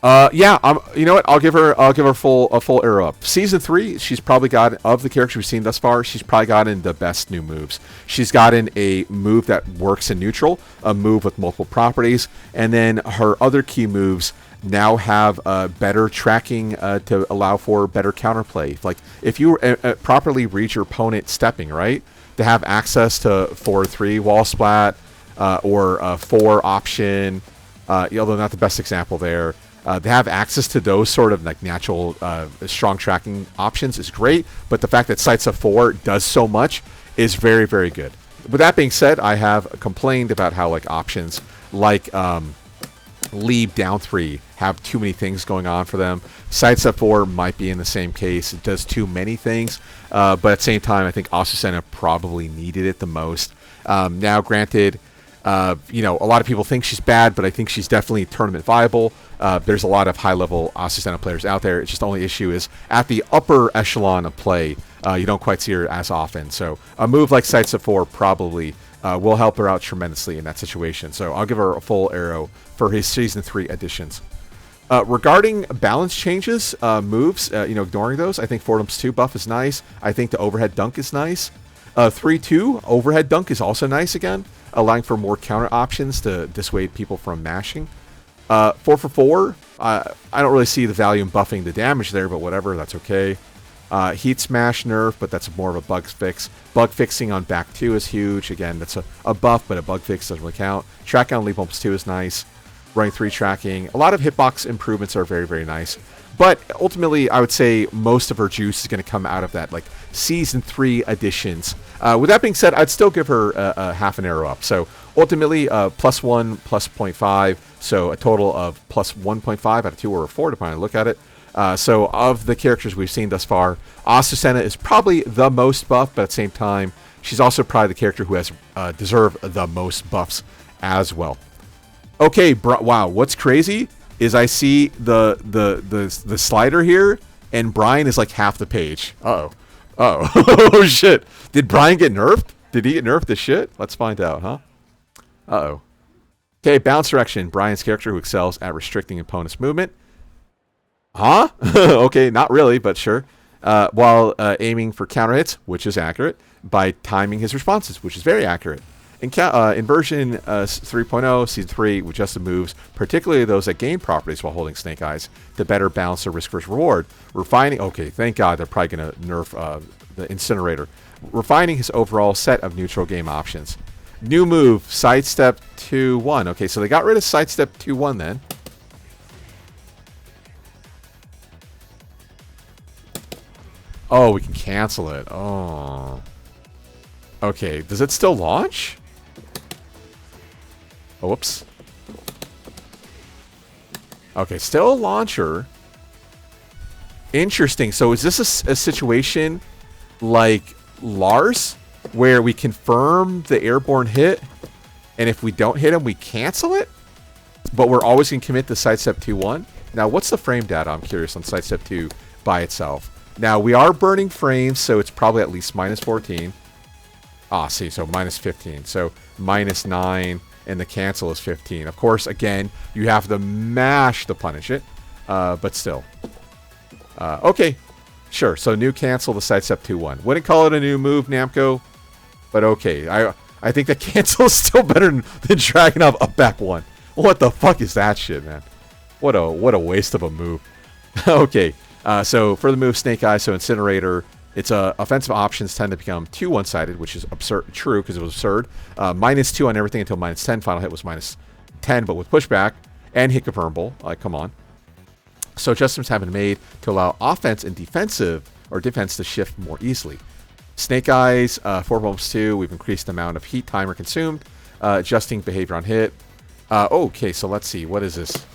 yeah, you know what? I'll give her a full arrow up. Season 3, she's probably got, of the characters we've seen thus far, she's probably gotten the best new moves. She's gotten a move that works in neutral, a move with multiple properties, and then her other key moves now have better tracking to allow for better counterplay. Like if you properly read your opponent stepping, right, to have access to 4-3 wall splat or 4 option, although not the best example there. They have access to those sort of like natural strong tracking options is great, but the fact that Sights of 4 does so much is very, very good. With that being said, I have complained about how like options like lead down 3 have too many things going on for them. Sights of 4 might be in the same case. It does too many things, but at the same time, I think Azucena probably needed it the most. Now, granted, you know, a lot of people think she's bad, but I think she's definitely tournament viable. There's a lot of high-level Azucena players out there. It's just the only issue is at the upper echelon of play, you don't quite see her as often. So a move like sidestep 4 probably will help her out tremendously in that situation. So I'll give her a full arrow for his Season 3 additions. Regarding balance changes, moves, ignoring those, I think Fordham's 2 buff is nice. I think the overhead dunk is nice. 3-2 overhead dunk is also nice again, allowing for more counter options to dissuade people from mashing. 4-for-4, I don't really see the value in buffing the damage there, but whatever, that's okay. Heat Smash nerf, but that's more of a bug fix. Bug fixing on back 2 is huge. Again, that's a buff, but a bug fix doesn't really count. Tracking on leap bumps 2 is nice. Running 3 tracking. A lot of hitbox improvements are very, very nice. But ultimately, I would say most of her juice is going to come out of that, like, Season 3 additions. With that being said, I'd still give her a half an arrow up. So ultimately, +1, +0.5. So a total of +1.5 out of 2 or 4, depending on how you look at it. So of the characters we've seen thus far, Azucena is probably the most buff, but at the same time, she's also probably the character who has deserved the most buffs as well. Okay, wow, what's crazy is I see the slider here, and Bryan is like half the page. Uh-oh. Uh-oh. Oh, shit. Did Bryan get nerfed? Did he get nerfed to shit? Let's find out, huh? Uh-oh. Okay, bounce direction. Bryan's character who excels at restricting opponent's movement. Huh? Okay, not really, but sure. While aiming for counter hits, which is accurate, by timing his responses, which is very accurate. In version 3.0, Season 3, with adjusted moves, particularly those that gain properties while holding Snake Eyes, to better balance the risk versus reward. Refining, okay, thank God they're probably going to nerf the Incinerator. Refining his overall set of neutral game options. New move, Sidestep 2-1. Okay, so they got rid of Sidestep 2-1 then. Oh, we can cancel it. Oh. Okay, does it still launch? Oh, whoops. Okay, still a launcher. Interesting. So is this a situation like Lars, where we confirm the airborne hit, and if we don't hit him, we cancel it? But we're always going to commit the Sidestep 2-1? Now, what's the frame data? I'm curious on Sidestep 2 by itself. Now, we are burning frames, so it's probably at least -14. Ah, see, so -15. So -9, and the cancel is 15. Of course, again, you have to mash to punish it, but still. Okay, sure. So new cancel, the Sidestep 2-1. Wouldn't call it a new move, Namco, but okay. I think the cancel is still better than dragging off a back 1. What the fuck is that shit, man? What a waste of a move. Okay, so for the move Snake Eyes, so Incinerator, its offensive options tend to become too one-sided, which is absurd. True, because it was absurd. -2 on everything until -10. Final hit was -10, but with pushback and hit confirmable. Like, come on. So adjustments have been made to allow offense and defense to shift more easily. Snake Eyes, 4 bumps 2. We've increased the amount of heat timer consumed, adjusting behavior on hit. Okay, so let's see. What is this?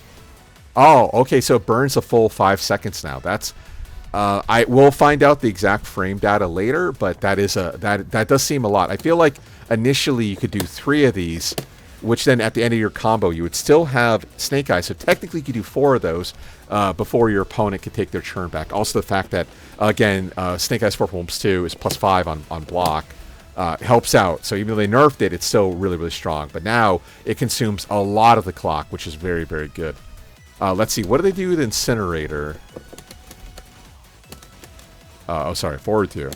Oh, okay, so it burns a full 5 seconds now. That's I will find out the exact frame data later, but that is that does seem a lot. I feel like initially you could do 3 of these, which then at the end of your combo you would still have Snake Eyes. So technically you could do 4 of those before your opponent could take their turn back. Also the fact that, again, Snake Eyes 4 bumps 2 is +5 on block. Helps out. So even though they nerfed it, it's still really, really strong. But now it consumes a lot of the clock, which is very, very good. Let's see. What do they do with Incinerator? Oh, sorry. Forward 2.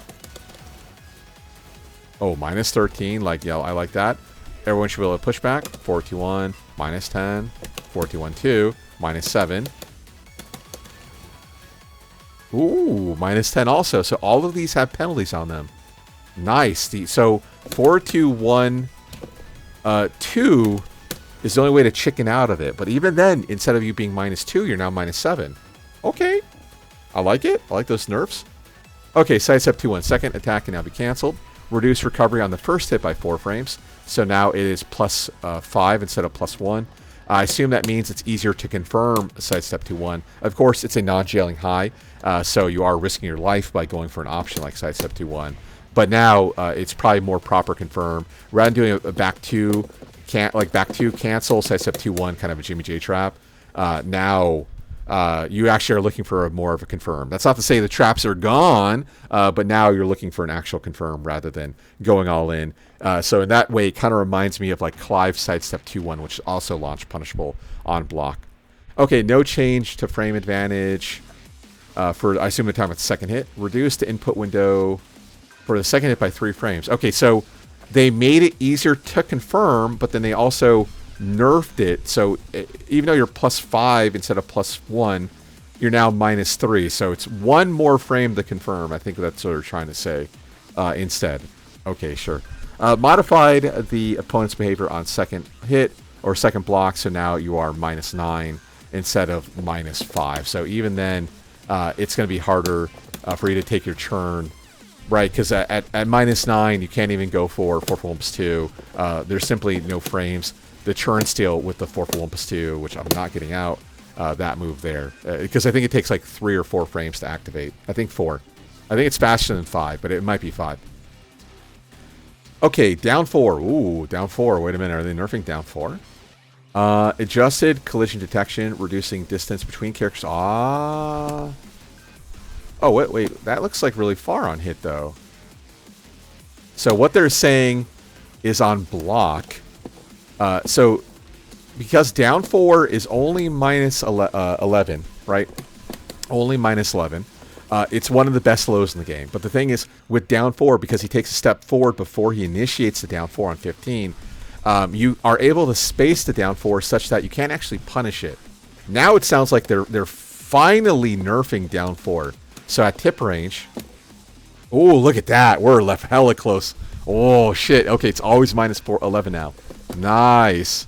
Oh, -13. Like, yeah, I like that. Everyone should be able to push back. 4-2-1. -10. 4-2-1-2. -7. Ooh, -10 also. So all of these have penalties on them. Nice. So 4-2-1-2 is the only way to chicken out of it. But even then, instead of you being -2, you're now -7. Okay. I like it. I like those nerfs. Okay, Sidestep 2-1. Second attack can now be canceled. Reduce recovery on the first hit by 4 frames. So now it is +5 instead of +1. I assume that means it's easier to confirm Sidestep 2-1. Of course, it's a non-jailing high, so you are risking your life by going for an option like Sidestep 2-1. But now it's probably more proper confirm. Rather than doing a back 2, back 2 cancel, Sidestep 2-1, kind of a Jimmy J trap. Now you actually are looking for more of a confirm. That's not to say the traps are gone, but now you're looking for an actual confirm rather than going all in. So in that way, it kind of reminds me of like Clive's sidestep 2-1, which is also launch punishable on block. Okay, no change to frame advantage for, I assume we're talking about the second hit. Reduce the input window for the second hit by 3 frames. Okay, so they made it easier to confirm, but then they also nerfed it. So even though you're +5 instead of +1, you're now -3. So it's 1 more frame to confirm. I think that's what they're trying to say instead. Okay, sure. Modified the opponent's behavior on second hit or second block, so now you are -9 instead of -5. So even then, it's going to be harder for you to take your turn, right? Because at -9, you can't even go for 4 for 1+2. There's simply no frames. The churn steal with the 4 for 1+2, which I'm not getting out, that move there. Because I think it takes like 3 or 4 frames to activate. I think 4. I think it's faster than 5, but it might be 5. Okay, down 4. Ooh, down 4. Wait a minute. Are they nerfing down 4? Adjusted collision detection, reducing distance between characters. Ah. Oh, wait. That looks like really far on hit, though. So what they're saying is on block. So because down 4 is only -11, right? Only -11. It's one of the best lows in the game. But the thing is, with down 4, because he takes a step forward before he initiates the down 4 on 15, you are able to space the down 4 such that you can't actually punish it. Now it sounds like they're finally nerfing down 4. So at tip range... Oh, look at that. We're left hella close. Oh, shit. Okay, it's always -11 now. Nice.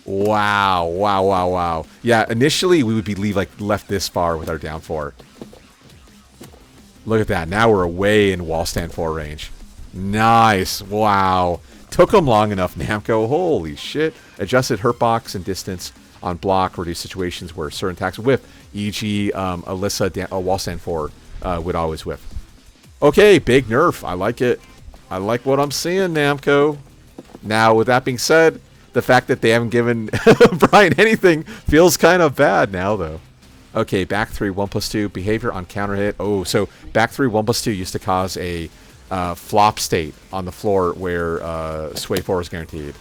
Wow. Yeah, initially we would be left this far with our down 4. Look at that. Now we're away in wall stand 4 range. Nice. Wow. Took them long enough, Namco. Holy shit. Adjusted hurt box and distance on block. Reduce situations where certain attacks whiff. E.g. Alyssa wall stand 4 would always whiff. Okay, big nerf. I like it. I like what I'm seeing, Namco. Now, with that being said, the fact that they haven't given Bryan anything feels kind of bad now, though. Okay, back 3, 1+2, behavior on counter hit. Oh, so back 3, 1+2 used to cause a flop state on the floor where sway 4 is guaranteed.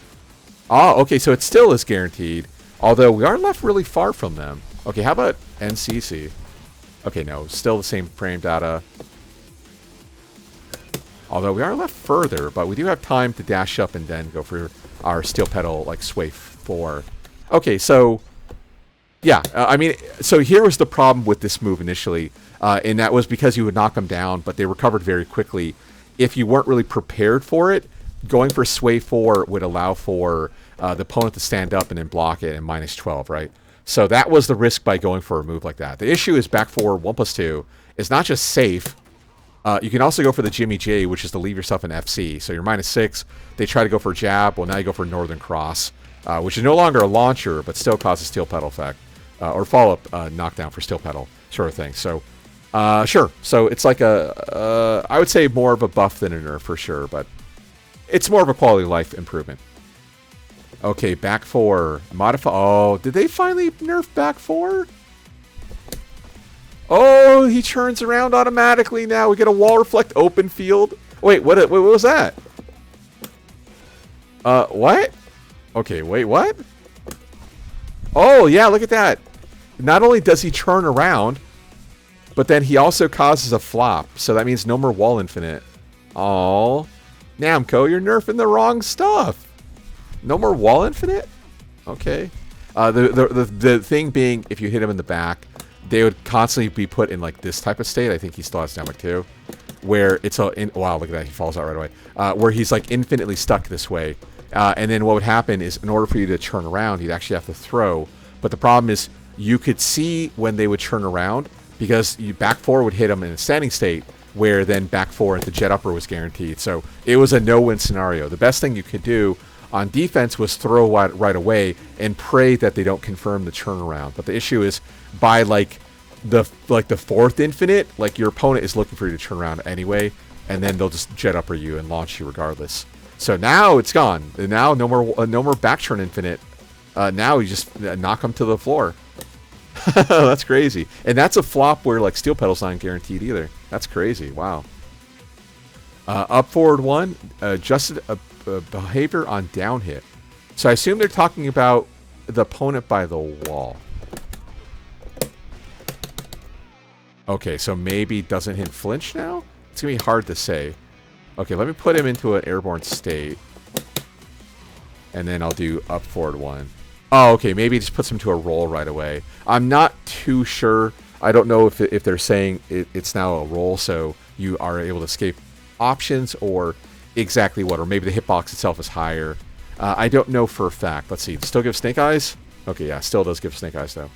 Oh, okay, so it still is guaranteed, although we are left really far from them. Okay, how about NCC? Okay, no, still the same frame data. Although we are left further, but we do have time to dash up and then go for our steel pedal like sway 4. Okay, so yeah, I mean, so here was the problem with this move initially, and that was because you would knock them down, but they recovered very quickly. If you weren't really prepared for it, going for sway 4 would allow for the opponent to stand up and then block it and -12, right? So that was the risk by going for a move like that. The issue is back 4, 1+2 is not just safe. You can also go for the Jimmy J, which is to leave yourself an FC. So you're -6. They try to go for a jab. Well, now you go for Northern Cross, which is no longer a launcher, but still causes steel pedal effect. Or follow-up knockdown for steel pedal sort of thing. So, sure. So it's like I would say more of a buff than a nerf for sure, but it's more of a quality of life improvement. Okay, back 4. Modify. Oh, did they finally nerf back 4? Oh, he turns around automatically now. We get a wall reflect open field. Wait, what was that? What? Okay, wait, what? Oh, yeah, look at that. Not only does he turn around, but then he also causes a flop. So that means no more wall infinite. Oh, Namco, you're nerfing the wrong stuff. No more wall infinite? Okay. The thing being, if you hit him in the back, they would constantly be put in like this type of state. I think he still has dynamic too, where it's wow, look at that, he falls out right away. Where he's like infinitely stuck this way, and then what would happen is, in order for you to turn around, you'd actually have to throw. But the problem is, you could see when they would turn around because you back 4 would hit them in a standing state, where then back 4 into jet upper was guaranteed. So it was a no-win scenario. The best thing you could do on defense was throw right away and pray that they don't confirm the turnaround. But the issue is, by like the 4th infinite, like your opponent is looking for you to turn around anyway, and then they'll just jet upper you and launch you regardless. So now it's gone. Now no more back turn infinite. Now you just knock them to the floor. That's crazy. And that's a flop where like steel pedal's not guaranteed either. That's crazy. Wow. Up forward 1, adjusted behavior on down hit. So I assume they're talking about the opponent by the wall. Okay, so maybe doesn't hit flinch now? It's going to be hard to say. Okay, let me put him into an airborne state. And then I'll do up forward 1. Oh, okay, maybe it just puts him to a roll right away. I'm not too sure. I don't know if they're saying it's now a roll, so you are able to escape options, or exactly what, or maybe the hitbox itself is higher. I don't know for a fact. Let's see. Still give Snake Eyes? Okay, yeah, still does give Snake Eyes, though.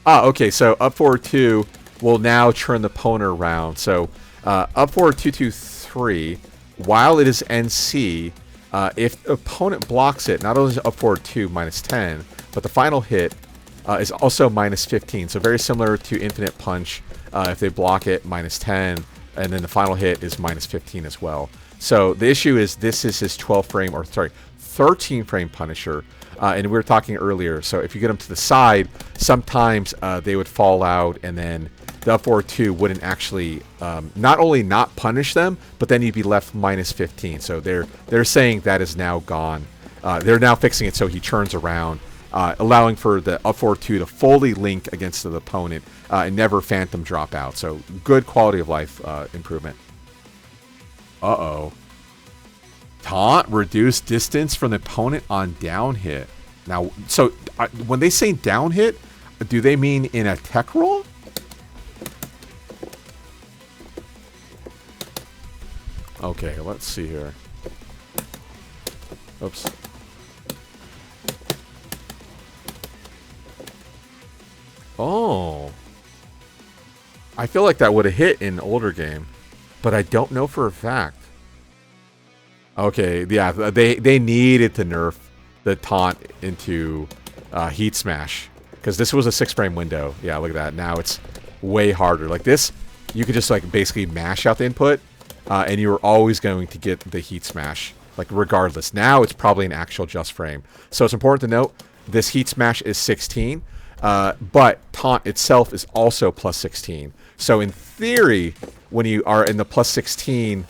Ah, okay, so up forward 2 will now turn the opponent around. So up forward 2-2-3, while it is NC, if the opponent blocks it, not only is up forward 2 -10, but the final hit is also -15. So very similar to Infinite Punch. If they block it, -10, and then the final hit is -15 as well. So the issue is this is his 12 frame, or sorry, 13 frame Punisher. And we were talking earlier, so if you get them to the side, sometimes they would fall out, and then the up forward 2 wouldn't actually not only not punish them, but then you'd be left -15. So they're saying that is now gone. They're now fixing it so he turns around, allowing for the up forward 2 to fully link against the opponent and never phantom drop out. So good quality of life improvement. Uh-oh. Taunt, reduce distance from the opponent on down hit. Now, so when they say down hit, do they mean in a tech roll? Okay, let's see here. Oops. Oh. I feel like that would have hit in an older game, but I don't know for a fact. Okay, yeah, they needed to nerf the taunt into Heat Smash, because this was a 6-frame window. Yeah, look at that. Now it's way harder. Like this, you could just like basically mash out the input, and you were always going to get the Heat Smash, like regardless. Now it's probably an actual just frame. So it's important to note this Heat Smash is 16, but taunt itself is also +16. So in theory, when you are in the +16,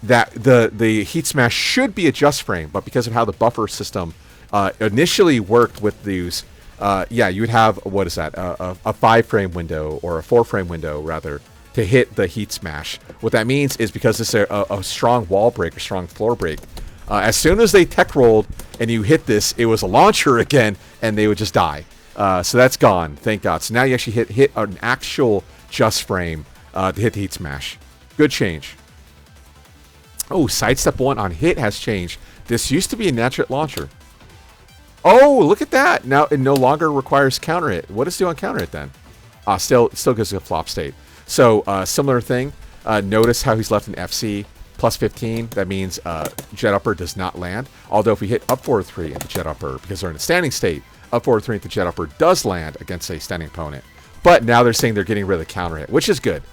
that the Heat Smash should be a just frame, but because of how the buffer system initially worked with these, yeah, you would have, what is that, a 5-frame window, or a 4-frame window, rather, to hit the Heat Smash. What that means is because it's a strong wall break, a strong floor break, as soon as they tech rolled and you hit this, it was a launcher again, and they would just die. So that's gone, thank God. So now you actually hit an actual just frame to hit the Heat Smash. Good change. Oh, sidestep 1 on hit has changed. This used to be a natural launcher. Oh, look at that. Now it no longer requires counter hit. What does it do on counter hit then? Still gives you a flop state. So similar thing. Notice how he's left in FC +15. That means Jet Upper does not land. Although if we hit up forward 3 into Jet Upper, because they're in a standing state, up forward 3 into Jet Upper does land against a standing opponent. But now they're saying they're getting rid of the counter hit, which is good.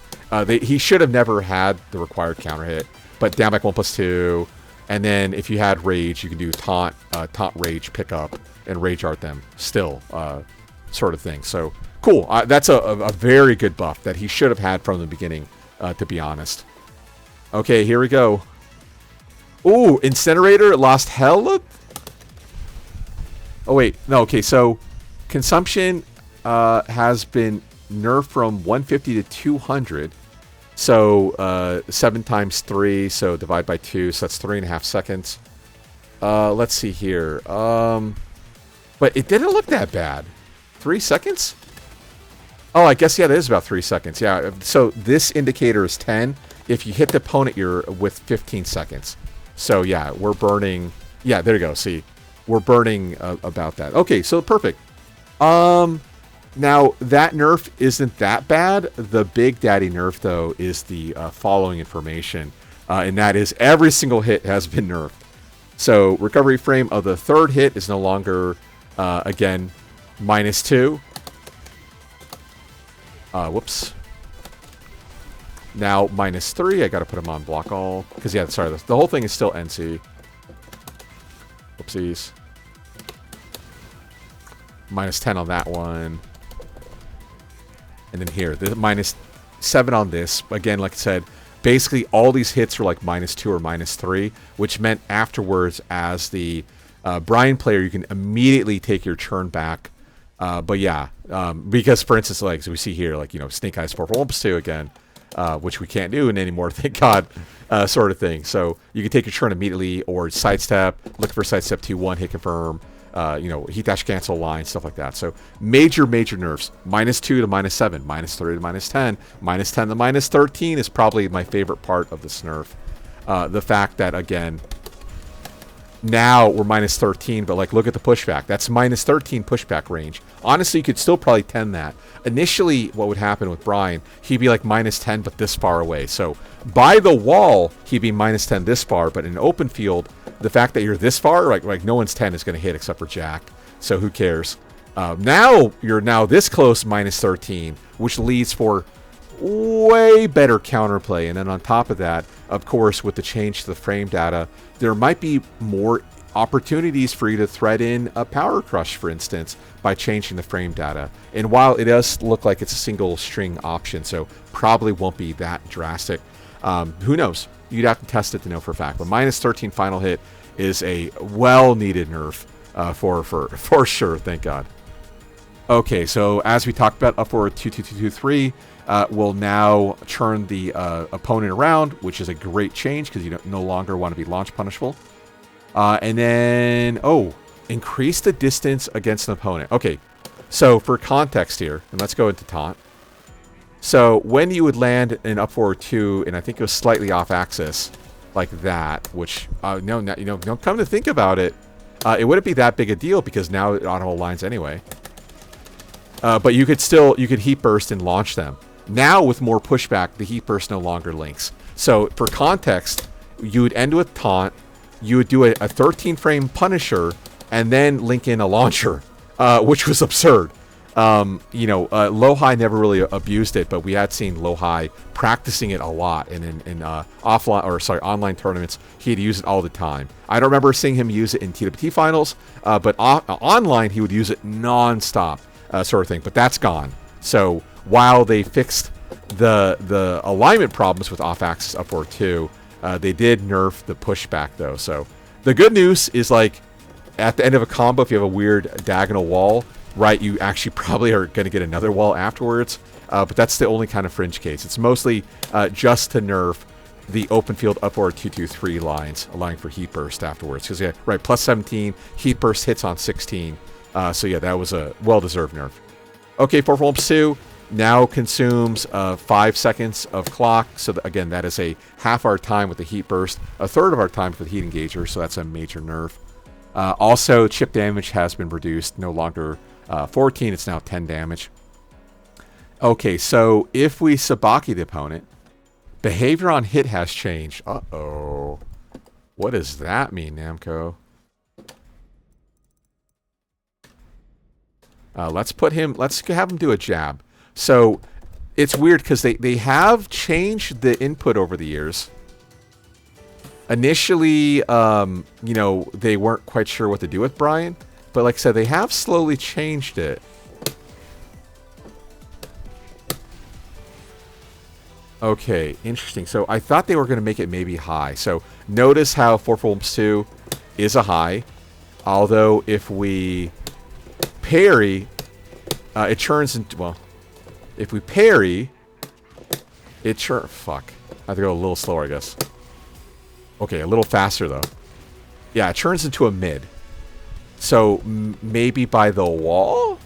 He should have never had the required counter hit. But down back 1+2, and then if you had Rage, you can do Taunt, Rage, pick up, and Rage Art them still, sort of thing. So, cool. That's a very good buff that he should have had from the beginning, to be honest. Okay, here we go. Ooh, Incinerator lost hella? Oh, wait. No, okay, so Consumption has been nerfed from 150 to 200. So 7 times 3, so divide by 2, so that's 3.5 seconds. Let's see here. But it didn't look that bad. 3 seconds? Oh, I guess, yeah, that is about 3 seconds. Yeah, so this indicator is 10. If you hit the opponent, you're with 15 seconds. So, yeah, we're burning... Yeah, there you go, see. We're burning about that. Okay, so perfect. Now, that nerf isn't that bad. The big daddy nerf, though, is the following information. And that is every single hit has been nerfed. So, recovery frame of the 3rd hit is no longer, again, -2. Whoops. Now, -3. I got to put them on block all. Because, yeah, sorry, the whole thing is still NC. Whoopsies. -10 on that one. And then here, the -7 on this. Again, like I said, basically all these hits were like -2 or -3, which meant afterwards, as the Bryan player, you can immediately take your turn back. But yeah, because for instance, like as we see here, like, you know, Snake Eyes 4-1+2 again, which we can't do anymore, thank God, sort of thing. So you can take your turn immediately, or sidestep, look for sidestep 2-1, hit confirm, you know, heat dash cancel line, stuff like that. So major nerfs. -2 to -7, -3 to -10, -10 to -13 is probably my favorite part of this nerf. The fact that, again, now we're -13, but like, look at the pushback. That's -13 pushback range. Honestly, you could still probably 10 that. Initially, what would happen with Bryan, he'd be like -10, but this far away. So by the wall, he'd be -10 this far, but in an open field, the fact that you're this far, like no one's 10 is going to hit except for Jack. So who cares? Now you're this close, -13, which leads for way better counterplay. And then on top of that, of course, with the change to the frame data, there might be more opportunities for you to thread in a power crush, for instance, by changing the frame data. And while it does look like it's a single string option, so probably won't be that drastic, who knows? You'd have to test it to know for a fact. But -13 final hit is a well-needed nerf for sure, thank God. Okay, so as we talked about, up forward 2-2-2-2-3 will now turn the opponent around, which is a great change because you no longer want to be launch punishable. And then, increase the distance against an opponent. Okay, so for context here, and let's go into taunt. So when you would land an up forward 2, and I think it was slightly off axis, like that, which, come to think about it, it wouldn't be that big a deal because now it auto aligns anyway. But you could heat burst and launch them. Now with more pushback, the heat burst no longer links. So for context, you would end with taunt, you would do a 13 frame Punisher, and then link in a launcher, which was absurd. Low-High never really abused it, but we had seen Low-High practicing it a lot, and in online tournaments, he'd use it all the time. I don't remember seeing him use it in TWT finals, but online he would use it non-stop, sort of thing. But that's gone. So while they fixed the alignment problems with off-axis up forward 2, they did nerf the pushback though. So the good news is, like, at the end of a combo, if you have a weird diagonal wall, right, you actually probably are going to get another wall afterwards. But that's the only kind of fringe case. It's mostly just to nerf the open field up forward 2-2-3 lines, allowing for heat burst afterwards. Because, yeah, right, +17, heat burst hits on 16. So yeah, that was a well-deserved nerf. Okay, 4-1+2 now consumes 5 seconds of clock. So again, that is a half our time with the heat burst, a third of our time for the heat engager. So that's a major nerf. Also, chip damage has been reduced. No longer 14, it's now 10 damage. Okay, so if we Sabaki the opponent, behavior on hit has changed. Uh-oh. What does that mean, Namco? Let's have him do a jab. So it's weird because they have changed the input over the years. Initially, they weren't quite sure what to do with Bryan, but like I said, they have slowly changed it. Okay, interesting. So I thought they were going to make it maybe high. So notice how 4-2 is a high, although if we parry, it turns into, well, if we parry, it fuck. I have to go a little slower, I guess. Okay, a little faster, though. Yeah, it turns into a mid. So, maybe by the wall?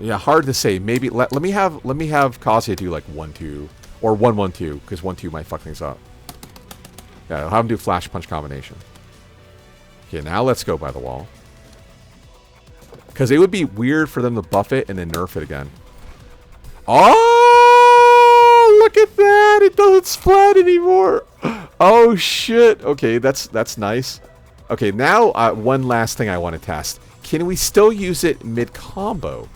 Yeah, hard to say. Maybe, let me have Kazuya do like 1-2, or 1-1-2, because 1-2 might fuck things up. Yeah, I'll have him do flash punch combination. Okay, now let's go by the wall. Because it would be weird for them to buff it and then nerf it again. Oh, look at that! It doesn't splat anymore. Oh shit. Okay, that's nice. Okay, now one last thing I want to test. Can we still use it mid combo?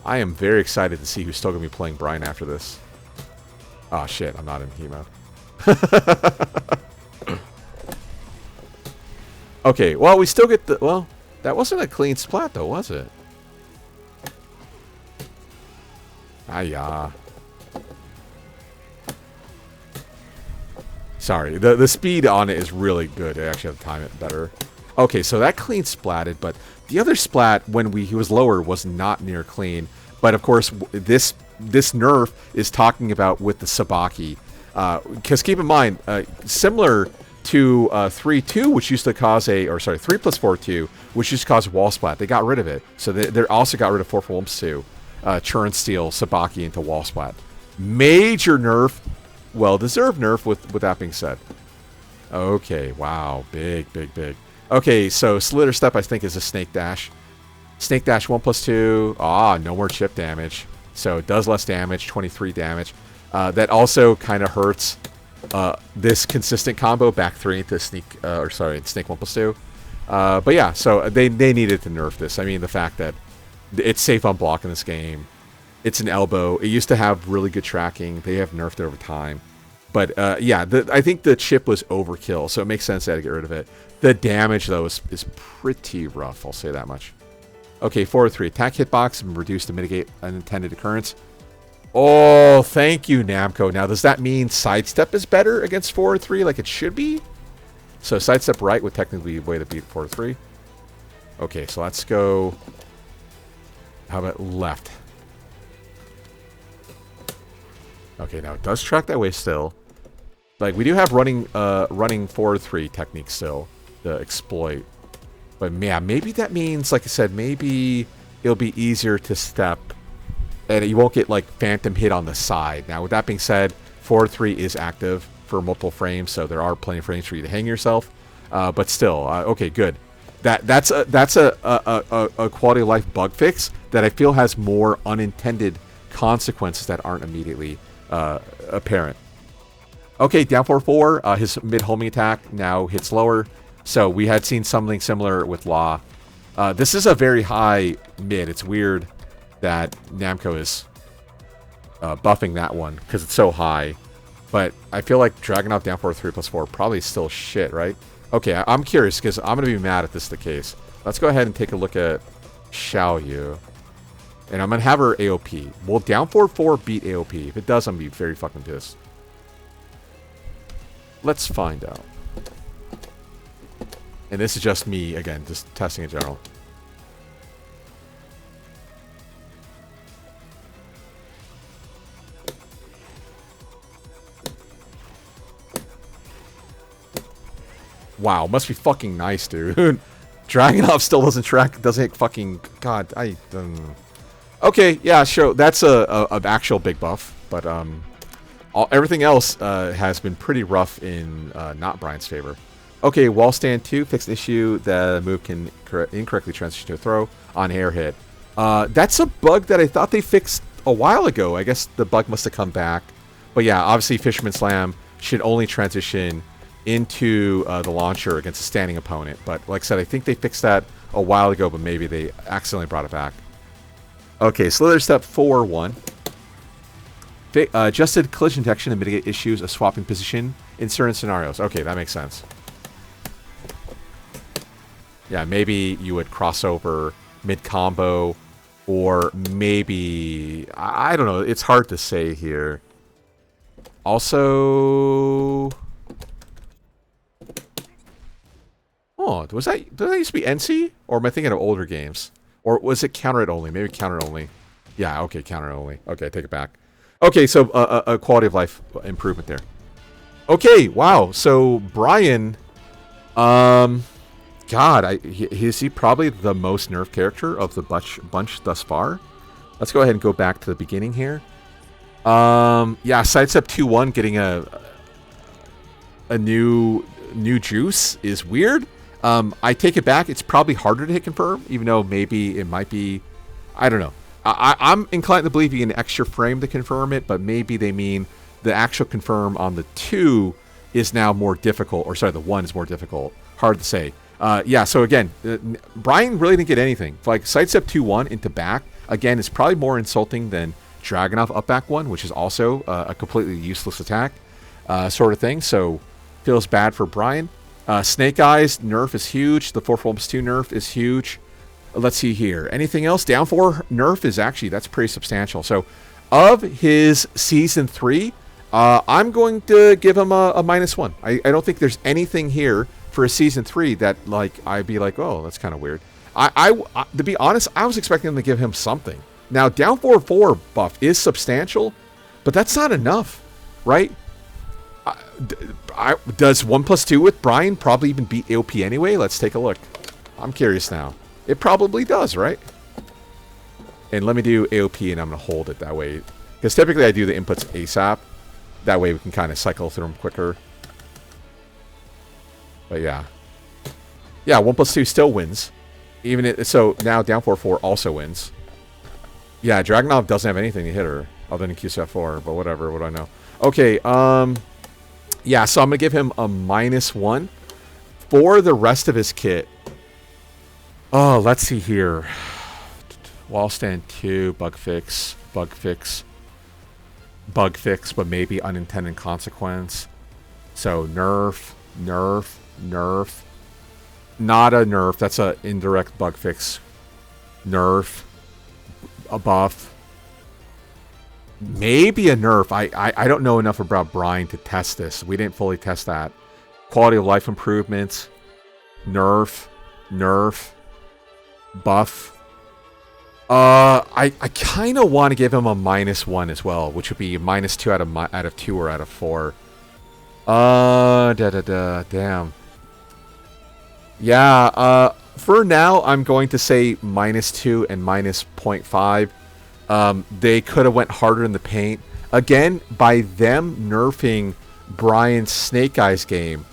I am very excited to see who's still gonna be playing Bryan after this. Oh shit, I'm not in heat mode. Okay, well, we still get the... Well, that wasn't a clean splat, though, was it? Ah-ya. Sorry, the speed on it is really good. I actually have to time it better. Okay, so that clean splatted, but the other splat, when he was lower, was not near clean. But, of course, this nerf is talking about with the Sabaki. Because keep in mind, similar to 3-2, which used to cause a... Or, sorry, 3+4-2, which used to cause wall splat. They got rid of it. So they also got rid of 4-for-1 too. Churn Steel, Sabaki into wall splat. Major nerf. Well-deserved nerf with that being said. Okay, wow. Big, big, big. Okay, so Slither Step, I think, is a Snake Dash. Snake Dash 1+2. Ah, no more chip damage. So it does less damage, 23 damage. That also kind of hurts this consistent combo, back 3 into Snake, Snake 1+2. But yeah, so they needed to nerf this. I mean, the fact that it's safe on block in this game. It's an elbow. It used to have really good tracking. They have nerfed it over time. But yeah, I think the chip was overkill, so it makes sense they had to get rid of it. The damage, though, is pretty rough. I'll say that much. Okay, 4-3. Attack hitbox and reduce to mitigate unintended occurrence. Oh, thank you, Namco. Now, does that mean sidestep is better against 4-3 like it should be? So sidestep right would technically be a way to beat 4-3. Okay, so let's go... How about left? Okay, now it does track that way still. Like, we do have running 4-3 technique still, the exploit. But yeah, maybe that means, like I said, maybe it'll be easier to step, and you won't get like phantom hit on the side. Now, with that being said, 4-3 is active for multiple frames, so there are plenty of frames for you to hang yourself. But still, okay, good. That's a quality of life bug fix that I feel has more unintended consequences that aren't immediately apparent. Okay, down 4-4. His mid-homing attack now hits lower. So we had seen something similar with Law. This is a very high mid. It's weird that Namco is buffing that one because it's so high. But I feel like Dragunov down 4-3+4 probably still shit, right? Okay, I'm curious because I'm going to be mad if this is the case. Let's go ahead and take a look at Xiaoyu. And I'm going to have her AOP. Will down 4-4 beat AOP? If it does, I'm going to be very fucking pissed. Let's find out. And this is just me, again, just testing in general. Wow, must be fucking nice, dude. Dragunov still doesn't track, doesn't fucking... God, okay, yeah, sure. That's an actual big buff, but everything else has been pretty rough in not Bryan's favor. Okay, wall stand 2, fixed issue. The move can incorrectly transition to a throw on air hit. That's a bug that I thought they fixed a while ago. I guess the bug must have come back. But yeah, obviously Fisherman Slam should only transition into the launcher against a standing opponent. But like I said, I think they fixed that a while ago, but maybe they accidentally brought it back. Okay, Slither Step 4-1. Adjusted collision detection to mitigate issues of swapping position in certain scenarios. Okay, that makes sense. Yeah, maybe you would cross over mid-combo, or maybe... I don't know, it's hard to say here. Also... Oh, did that used to be NC? Or am I thinking of older games? Or was it counter it only? Maybe counter it only. Yeah, okay, counter it only. Okay, I take it back. Okay, so a quality of life improvement there. Okay, wow. So Bryan, God, is he probably the most nerfed character of the bunch thus far? Let's go ahead and go back to the beginning here. Yeah, sidestep 2-1 getting a new juice is weird. I take it back. It's probably harder to hit confirm, even though maybe it might be. I don't know. I'm inclined to believe you get an extra frame to confirm it, but maybe they mean the actual confirm on the 2 is now more difficult, or sorry, the 1 is more difficult. Hard to say. Yeah, so again, Bryan really didn't get anything. Like, sidestep 2-1 into back, again, is probably more insulting than Dragunov up back 1, which is also a completely useless attack. sort of thing. So feels bad for Bryan. Snake Eyes nerf is huge. The 4-4-2 nerf is huge. Let's see here. Anything else? Down 4 nerf is actually, that's pretty substantial. So of his Season 3, I'm going to give him a -1. I don't think there's anything here for a Season 3 that, like, I'd be like, oh, that's kind of weird. To be honest, I was expecting them to give him something. Now, down 4/4 buff is substantial, but that's not enough, right? Does 1+2 with Bryan probably even beat AOP anyway? Let's take a look. I'm curious now. It probably does, right? And let me do AOP, and I'm going to hold it that way. Because typically I do the inputs ASAP. That way we can kind of cycle through them quicker. But yeah. Yeah, 1+2 still wins. So now down 4/4 also wins. Yeah, Dragunov doesn't have anything to hit her other than QCF4, but whatever, what do I know? Okay, yeah, so I'm going to give him a -1. For the rest of his kit, oh, let's see here. Wall stand 2, bug fix, but maybe unintended consequence. So nerf. Not a nerf, that's an indirect bug fix. Nerf. A buff. Maybe a nerf. I don't know enough about Bryan to test this. We didn't fully test that. Quality of life improvements. Nerf. Buff. I kind of want to give him a -1 as well, which would be -2 out of 2 or out of 4. Damn. Yeah, for now, I'm going to say -2 and -0.5. They could have went harder in the paint. Again, by them nerfing Bryan's Snake Eyes game,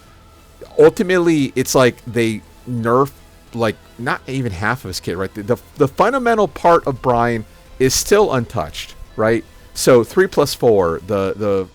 ultimately, it's like they nerf, like, not even half of his kit, right? The fundamental part of Bryan is still untouched, right? So 3+4,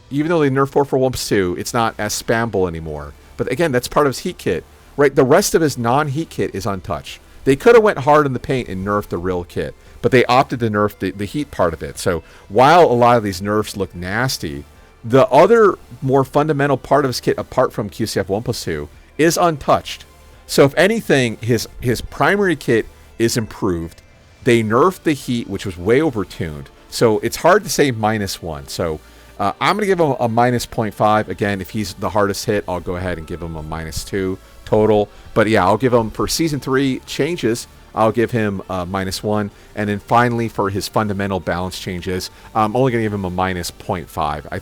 even though they nerf 4/1+2, it's not as spammable anymore. But again, that's part of his heat kit, right? The rest of his non-heat kit is untouched. They could have went hard in the paint and nerfed the real kit, but they opted to nerf the heat part of it. So while a lot of these nerfs look nasty, the other more fundamental part of his kit, apart from QCF 1+2, is untouched. So if anything, his primary kit is improved. They nerfed the heat, which was way overtuned. So it's hard to say -1. So I'm going to give him a -0.5. Again, if he's the hardest hit, I'll go ahead and give him a -2 total. But yeah, I'll give him, for Season 3 changes, I'll give him a -1. And then finally, for his fundamental balance changes, I'm only going to give him a -0.5. I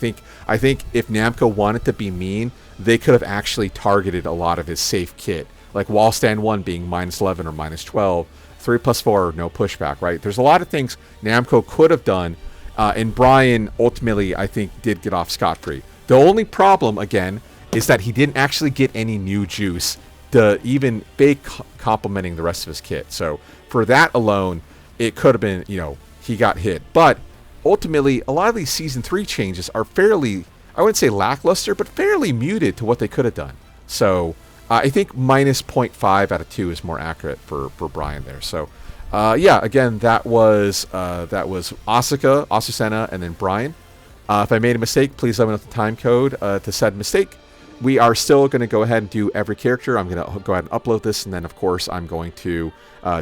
think if Namco wanted to be mean, they could have actually targeted a lot of his safe kit. Like wall stand 1 being -11 or -12. 3+4, no pushback, right? There's a lot of things Namco could have done. And Bryan, ultimately, I think, did get off scot-free. The only problem, again, is that he didn't actually get any new juice to even fake complementing the rest of his kit. So for that alone, it could have been, he got hit. But ultimately, a lot of these Season 3 changes are fairly, I wouldn't say lackluster, but fairly muted to what they could have done. So I think -0.5 out of 2 is more accurate for Bryan there. So yeah, again, that was Asuka, Azucena, and then Bryan. If I made a mistake, please let me know the time code to said mistake. We are still going to go ahead and do every character. I'm going to go ahead and upload this, and then, of course, I'm going to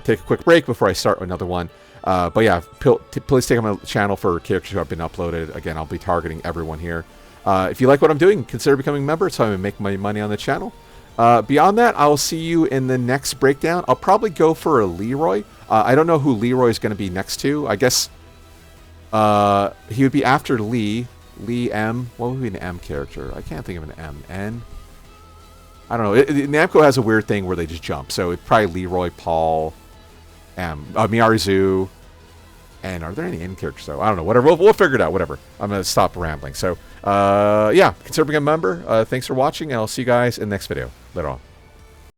take a quick break before I start another one. But yeah, please take on my channel for characters who have been uploaded. Again, I'll be targeting everyone here. If you like what I'm doing, consider becoming a member. It's how I make my money on the channel. Beyond that, I will see you in the next breakdown. I'll probably go for a Leroy. I don't know who Leroy is going to be next to. I guess he would be after Lee. Lee M. What would be an M character? I can't think of an M. N? I don't know. Namco has a weird thing where they just jump. So it's probably Leroy, Paul, M. Miyazu. And are there any N characters, though? I don't know. Whatever. We'll figure it out. Whatever. I'm going to stop rambling. So, yeah. Consider becoming a member. Thanks for watching, and I'll see you guys in the next video. Later on.